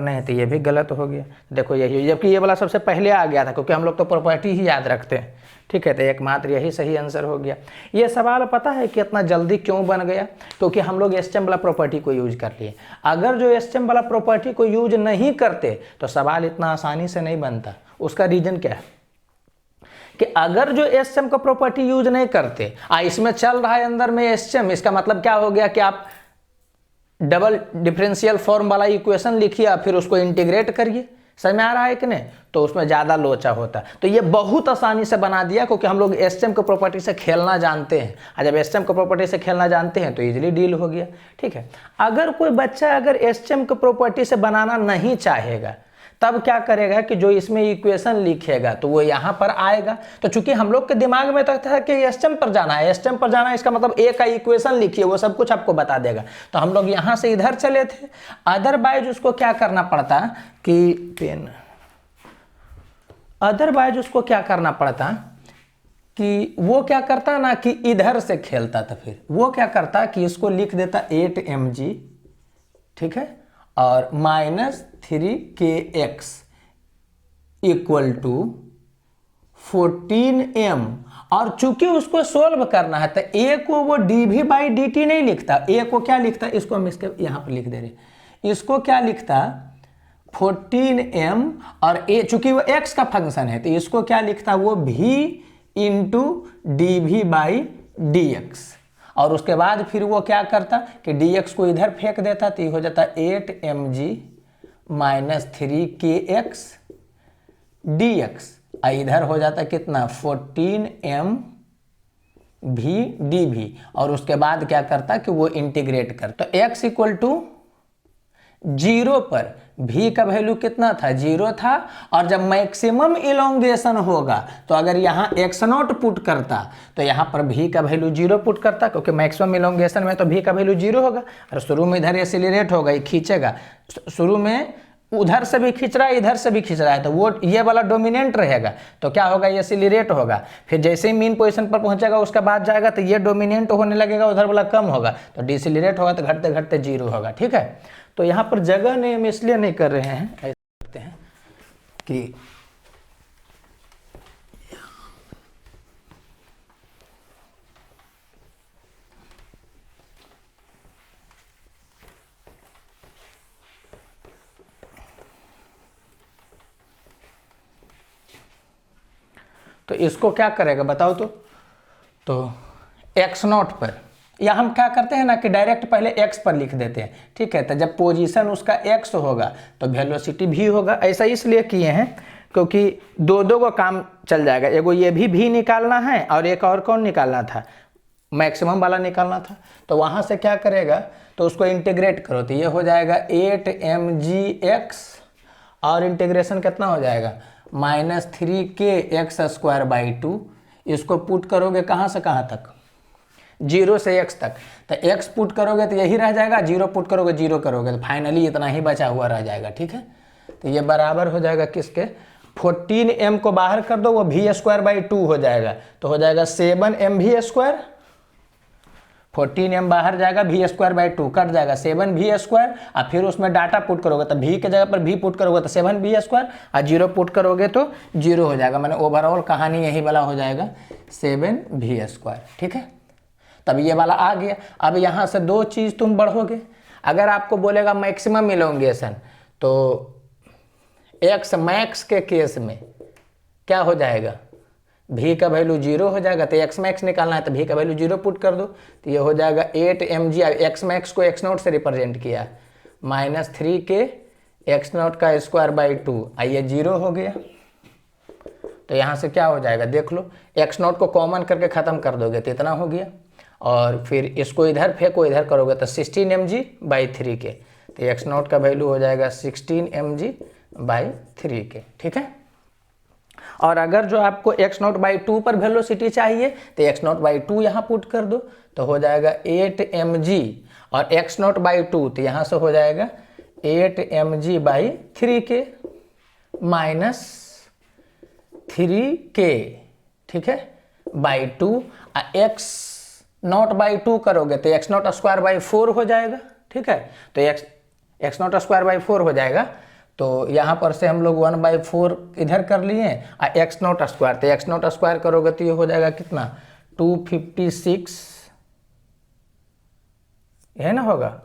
नहीं, तो ये भी गलत हो गया। देखो यही, जबकि ये वाला सबसे पहले आ गया था, क्योंकि हम लोग तो प्रॉपर्टी ही याद रखते हैं, ठीक है। तो एकमात्र यही सही आंसर हो गया। ये सवाल पता है कि इतना जल्दी क्यों बन गया, क्योंकि हम लोग एसटीएम वाला प्रॉपर्टी को यूज कर लिए। अगर जो एसटीएम वाला प्रॉपर्टी को यूज नहीं करते तो सवाल इतना आसानी से नहीं बनता। उसका रीजन क्या है कि अगर जो एसटीएम का प्रॉपर्टी यूज नहीं करते, इसमें चल रहा है अंदर में एसटीएम, इसका मतलब क्या हो गया कि आप डबल डिफरेंशियल फॉर्म वाला इक्वेशन लिखिए, फिर उसको इंटीग्रेट करिए, समझ में आ रहा है कि नहीं, तो उसमें ज़्यादा लोचा होता है। तो ये बहुत आसानी से बना दिया, क्योंकि हम लोग एसटीएम के प्रॉपर्टी से खेलना जानते हैं, और जब एसटीएम के प्रॉपर्टी से खेलना जानते हैं तो इजीली डील हो गया, ठीक है। अगर कोई बच्चा अगर एसटीएम के प्रॉपर्टी से बनाना नहीं चाहेगा, तब क्या करेगा कि जो इसमें इक्वेशन लिखेगा तो वो यहाँ पर आएगा। तो चूंकि हम लोग के दिमाग में तो था कि एसटीएम पर जाना है, एसटीएम पर जाना है, इसका मतलब ए का इक्वेशन लिखिए, वो सब कुछ आपको बता देगा। तो हम लोग यहाँ से इधर चले थे। अदरवाइज उसको क्या करना पड़ता कि वो क्या करता ना कि इधर से खेलता था, फिर वो क्या करता कि इसको लिख देता 8 mg, ठीक है, और -3kx = 14m, और चूंकि उसको सोल्व करना है तो a को वो dv/dt नहीं लिखता, a को क्या लिखता, इसको हम इसके यहाँ पर लिख दे रहे, इसको क्या लिखता 14m, और a चूंकि वो x का फंक्शन है तो इसको क्या लिखता वो v × dv/dx। और उसके बाद फिर वो क्या करता कि dx को इधर फेंक देता, तो ये हो जाता 8mg माइनस 3kx dx, और इधर हो जाता कितना 14m भी डी भी, और उसके बाद क्या करता कि वो इंटीग्रेट करता। तो x इक्वल टू 0 पर v का वैल्यू कितना था, 0 था, और जब मैक्सिमम इलोंगेशन होगा तो अगर यहाँ x0 पुट करता तो यहाँ पर v का वैल्यू 0 पुट करता, क्योंकि मैक्सिमम इलोंगेशन में तो v का वैल्यू 0 होगा, और शुरू में इधर एक्सीलरेट होगा, ये खींचेगा, शुरू में उधर से भी खींच रहा है इधर से भी खींच रहा है, तो वो ये वाला डोमिनेंट रहेगा, तो क्या होगा, ये एक्सीलरेट होगा, फिर जैसे ही मीन पोजीशन पर पहुंचेगा उसके बाद जाएगा तो ये डोमिनेंट होने लगेगा, उधर वाला कम होगा, तो डिसेलरेट होगा तो घटते घटते 0 होगा। ठीक है, तो यहाँ पर जगह नहीं, हम इसलिए नहीं कर रहे हैं, ऐसा करते हैं कि तो इसको क्या करेगा बताओ तो x0 पर, या हम क्या करते हैं ना कि डायरेक्ट पहले x पर लिख देते हैं। ठीक है, तो जब पोजीशन उसका x होगा तो वेलोसिटी v होगा। ऐसा इसलिए किए हैं क्योंकि दो दो को काम चल जाएगा, एगो ये भी v निकालना है और एक और कौन निकालना था, मैक्सिमम वाला निकालना था। तो वहाँ से क्या करेगा, तो उसको इंटीग्रेट करो, तो ये हो जाएगा 8mgx, और इंटीग्रेशन कितना हो जाएगा माइनस 3kx²/2। इसको पुट करोगे कहाँ से कहाँ तक, 0 से x तक, तो x पुट करोगे तो यही रह जाएगा, 0 पुट करोगे 0 करोगे तो फाइनली इतना ही बचा हुआ रह जाएगा। ठीक है, तो ये बराबर हो जाएगा किसके, 14m को बाहर कर दो, वो v²/2 हो जाएगा, तो हो जाएगा 7mv², 14m बाहर जाएगा, v²/2 कट जाएगा 7v², और फिर उसमें डाटा पुट करोगे तो v के जगह पर v पुट करोगे तो 7v², और 0 पुट करोगे तो 0 हो जाएगा, मैंने ओवरऑल कहानी यही वाला हो जाएगा 7v²। ठीक है, तब ये वाला आ गया। अब यहाँ से दो चीज़ तुम बढ़ोगे, अगर आपको बोलेगा मैक्सिमम इलोंगेशन, तो x मैक्स के केस में क्या हो जाएगा, v का वैल्यू 0 हो जाएगा, तो x मैक्स निकालना है तो v का वैल्यू 0 पुट कर दो, तो ये हो जाएगा 8mg, x मैक्स को x0 से रिप्रेजेंट किया, माइनस 3kx0²/2, आइए 0 हो गया। तो यहाँ से क्या हो जाएगा देख लो, x0 को कॉमन करके ख़त्म कर दोगे तो इतना हो गया, और फिर इसको इधर फेंको इधर करोगे तो 16mg/3k, तो x0 का वैल्यू हो जाएगा 16mg/3k। ठीक है, और अगर जो आपको x0/2 पर वेलोसिटी चाहिए तो x0/2 यहाँ पुट कर दो, तो हो जाएगा 8mg, और x0/2 तो यहाँ से हो जाएगा 8mg/3k माइनस 3k। ठीक है, /2, x0/2 करोगे तो x0²/4 हो जाएगा। ठीक है, तो x0²/4 हो जाएगा, तो यहाँ पर से हम लोग 1/4 इधर कर लिए, और x0², तो x0² करोगे तो ये हो जाएगा कितना 256, है ना होगा,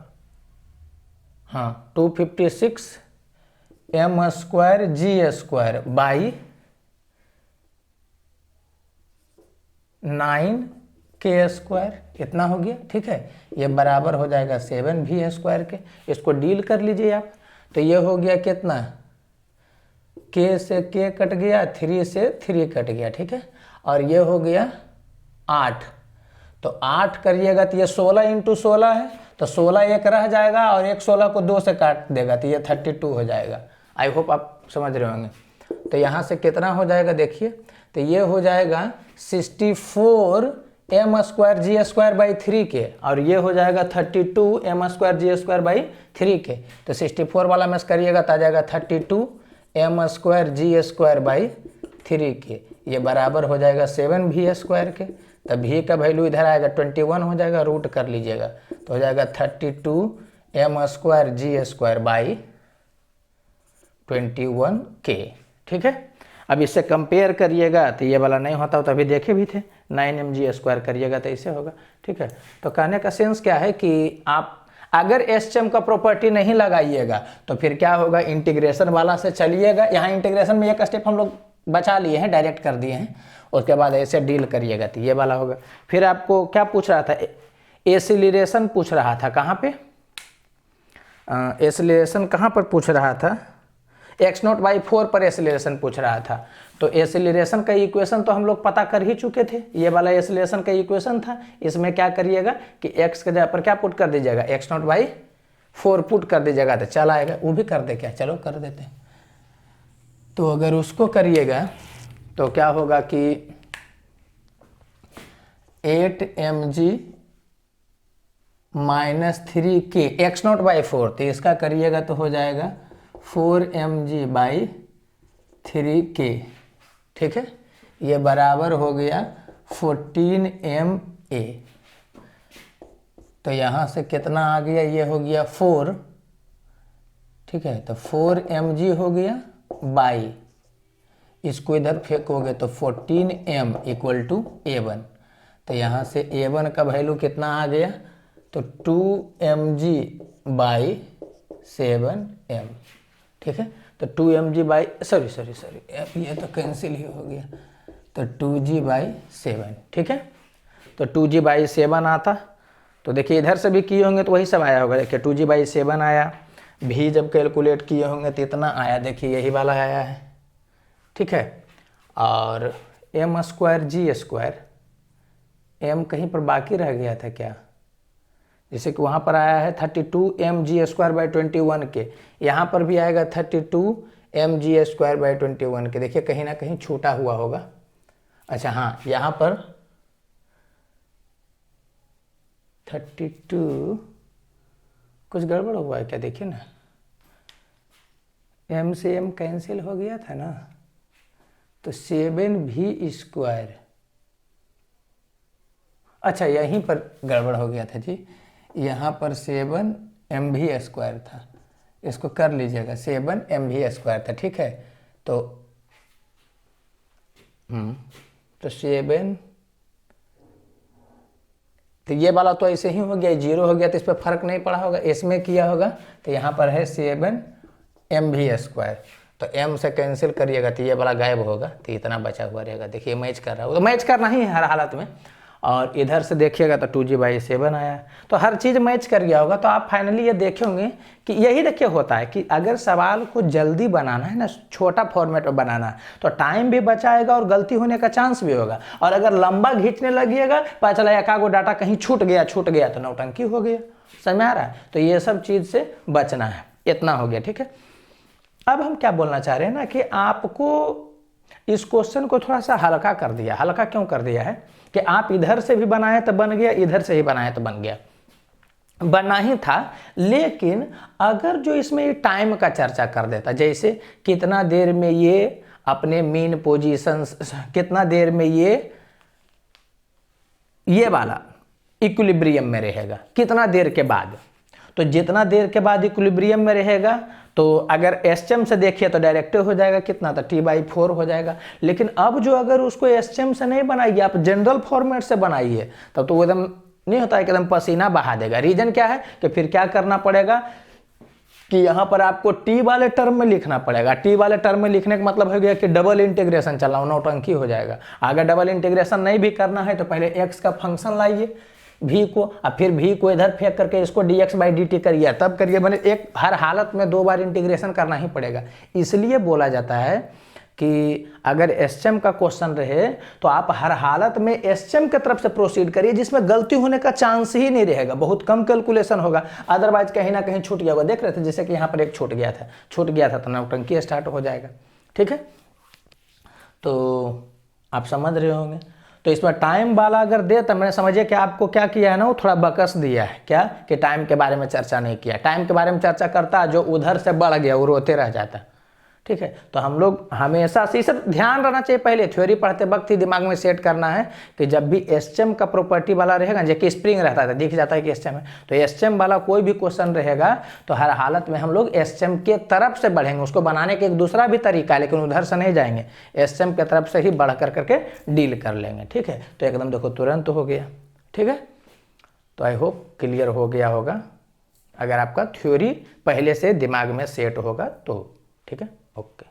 हाँ 256m²g²/9k², इतना हो गया। ठीक है, ये बराबर हो जाएगा 7v² के, इसको डील कर लीजिए आप, तो ये हो गया कितना, k से k कट गया, 3 से 3 कट गया। ठीक है, और ये हो गया 8, तो 8 करिएगा तो ये 16 × 16 है, तो 16 एक रह जाएगा, और एक 16 को 2 से काट देगा तो ये 32 हो जाएगा। आई होप आप समझ रहे होंगे। तो यहाँ से कितना हो जाएगा देखिए, तो ये हो जाएगा 64m²g²/3k, और ये हो जाएगा 32m²g²/3k, तो 64 वाला में करिएगा तो आ जाएगा 32m²g²/3k, ये बराबर हो जाएगा 7v² के, तब v का वैल्यू इधर आएगा 21 हो जाएगा, रूट कर लीजिएगा तो हो जाएगा 32m²g²/21k। ठीक है, अब इससे कंपेयर करिएगा तो ये वाला नहीं होता, तो अभी देखे भी थे 9mg² करिएगा तो ऐसे होगा। ठीक है, तो कहने का सेंस क्या है कि आप अगर एसएचएम का प्रॉपर्टी नहीं लगाइएगा तो फिर क्या होगा, इंटीग्रेशन वाला से चलिएगा, यहाँ इंटीग्रेशन में एक स्टेप हम लोग बचा लिए हैं, डायरेक्ट कर दिए हैं, उसके बाद ऐसे डील करिएगा तो ये वाला होगा। फिर आपको क्या पूछ रहा था, एसिलेशन पूछ रहा था, कहाँ पे एसिलेशन कहाँ पर पूछ रहा था, x0/4 पर एसिलेशन पूछ रहा था। तो एसिलेशन का इक्वेशन तो हम लोग पता कर ही चुके थे, ये वाला एसिलेशन का इक्वेशन था। इसमें क्या करिएगा कि x के जगह पर क्या पुट कर दीजिएगा, x0/4 पुट कर दीजिएगा तो चल आएगा। वो भी कर दे क्या, चलो कर देते हैं। तो अगर उसको करिएगा तो क्या होगा कि 8 mg - 3k x0/4, तो इसका करिएगा तो हो जाएगा 4 mg/3k, ठीक है। ये बराबर हो गया 14 ma। तो यहाँ से कितना आ गया, ये हो गया 4, ठीक है। तो 4 mg हो गया बाई, इसको इधर फेंकोगे तो 14 m = A1। तो यहाँ से A1 का वैल्यू कितना आ गया, तो 2 mg/7m, ठीक है। तो 2 mg सॉरी ये तो कैंसिल ही हो गया, तो 2g/7, ठीक है। तो 2g/7 आता। तो देखिए इधर से भी किए होंगे तो वही सब आया होगा। देखिए 2g/7 आया, भी जब कैलकुलेट किए होंगे तो इतना आया, देखिए यही वाला आया है, ठीक है। और m²g², m कहीं पर बाकी रह गया था क्या, जैसे कि वहाँ पर आया है 32 mg²/21 के, यहाँ पर भी आएगा 32 mg²/21 के। देखिए कहीं ना कहीं छूटा हुआ होगा। अच्छा हाँ, यहाँ पर 32 कुछ गड़बड़ हुआ है क्या, देखिए ना, m से m कैंसिल हो गया था ना, तो 7v², अच्छा यहीं पर गड़बड़ हो गया था जी, यहाँ पर 7mv² था, इसको कर लीजिएगा, 7mv² था, ठीक है। तो 7, तो ये वाला तो ऐसे ही हो गया, 0 हो गया, तो इस पर फर्क नहीं पड़ा होगा। इसमें किया होगा तो यहाँ पर है 7mv², तो m से कैंसिल करिएगा तो ये वाला गायब होगा, तो इतना बचा हुआ रहेगा। देखिए मैच कर रहा होगा, तो मैच करना ही है हर हालत में। और इधर से देखिएगा तो 2g/7 आया, तो हर चीज़ मैच कर गया होगा। तो आप फाइनली ये देखेंगे कि यही देखिए होता है कि अगर सवाल को जल्दी बनाना है ना, छोटा फॉर्मेट में बनाना है, तो टाइम भी बचाएगा और गलती होने का चांस भी होगा। और अगर लंबा खींचने लगिएगा, पता चला एकागो डाटा कहीं छूट गया तो नौटंकी हो गया, समझ में आ रहा है। तो ये सब चीज़ से बचना है, इतना हो गया, ठीक है। अब हम क्या बोलना चाह रहे हैं ना, कि आपको इस क्वेश्चन को थोड़ा सा हल्का कर दिया। हल्का क्यों कर दिया है कि आप इधर से भी बनाए तो बन गया, इधर से ही बनाए तो बन गया, बना ही था। लेकिन अगर जो इसमें ये टाइम का चर्चा कर देता, जैसे कितना देर में ये अपने मीन पोजीशन, कितना देर में ये वाला इक्विलिब्रियम में रहेगा, कितना देर के बाद, तो जितना देर के बाद इक्विलिब्रियम में रहेगा, तो अगर एसएम से देखिए तो डायरेक्ट हो जाएगा कितना, तो t/4 हो जाएगा। लेकिन अब जो अगर उसको एसएम से नहीं बनाइए, आप जनरल फॉर्मेट से बनाइए, तब तो वो एकदम नहीं होता है कि एकदम पसीना बहा देगा। रीजन क्या है कि फिर क्या करना पड़ेगा कि यहाँ पर आपको टी वाले टर्म में लिखना पड़ेगा। टी वाले टर्म में लिखने का मतलब हो गया कि डबल इंटीग्रेशन चलाओ, नौटंकी हो जाएगा। अगर डबल इंटीग्रेशन नहीं भी करना है तो पहले एक्स का फंक्शन लाइए v को, और फिर v को इधर फेंक करके इसको dx/dt करिए, तब करिए। मैंने एक हर हालत में 2 बार इंटीग्रेशन करना ही पड़ेगा। इसलिए बोला जाता है कि अगर एसएम का क्वेश्चन रहे तो आप हर हालत में एसएम की तरफ से प्रोसीड करिए, जिसमें गलती होने का चांस ही नहीं रहेगा, बहुत कम कैलकुलेशन होगा। अदरवाइज कहीं ना कहीं छूट गया होगा। देख रहे थे जैसे कि यहाँ पर एक छूट गया था तो नौटंकी स्टार्ट हो जाएगा, ठीक है। तो आप समझ रहे होंगे। तो इसमें टाइम वाला अगर दे तो मैंने समझिए कि आपको क्या किया है ना, वो थोड़ा बकस दिया है, क्या कि टाइम के बारे में चर्चा नहीं किया। टाइम के बारे में चर्चा करता, जो उधर से बढ़ गया वो रोते रह जाता, ठीक है। तो हम लोग हमेशा से सब ध्यान रहना चाहिए, पहले थ्योरी पढ़ते वक्त ही दिमाग में सेट करना है कि जब भी एसएम का प्रॉपर्टी वाला रहेगा, जैसे स्प्रिंग रहता था, दिख जाता है कि एसएम है, तो एसएम वाला कोई भी क्वेश्चन रहेगा तो हर हालत में हम लोग एसएम के तरफ से बढ़ेंगे। उसको बनाने का एक दूसरा भी तरीका है, लेकिन उधर से नहीं जाएंगे, एसएम के तरफ से ही बढ़ करके डील कर लेंगे, ठीक है। तो एकदम देखो तुरंत हो गया, ठीक है। तो आई होप क्लियर हो गया होगा, अगर आपका थ्योरी पहले से दिमाग में सेट होगा तो, ठीक है। ओके।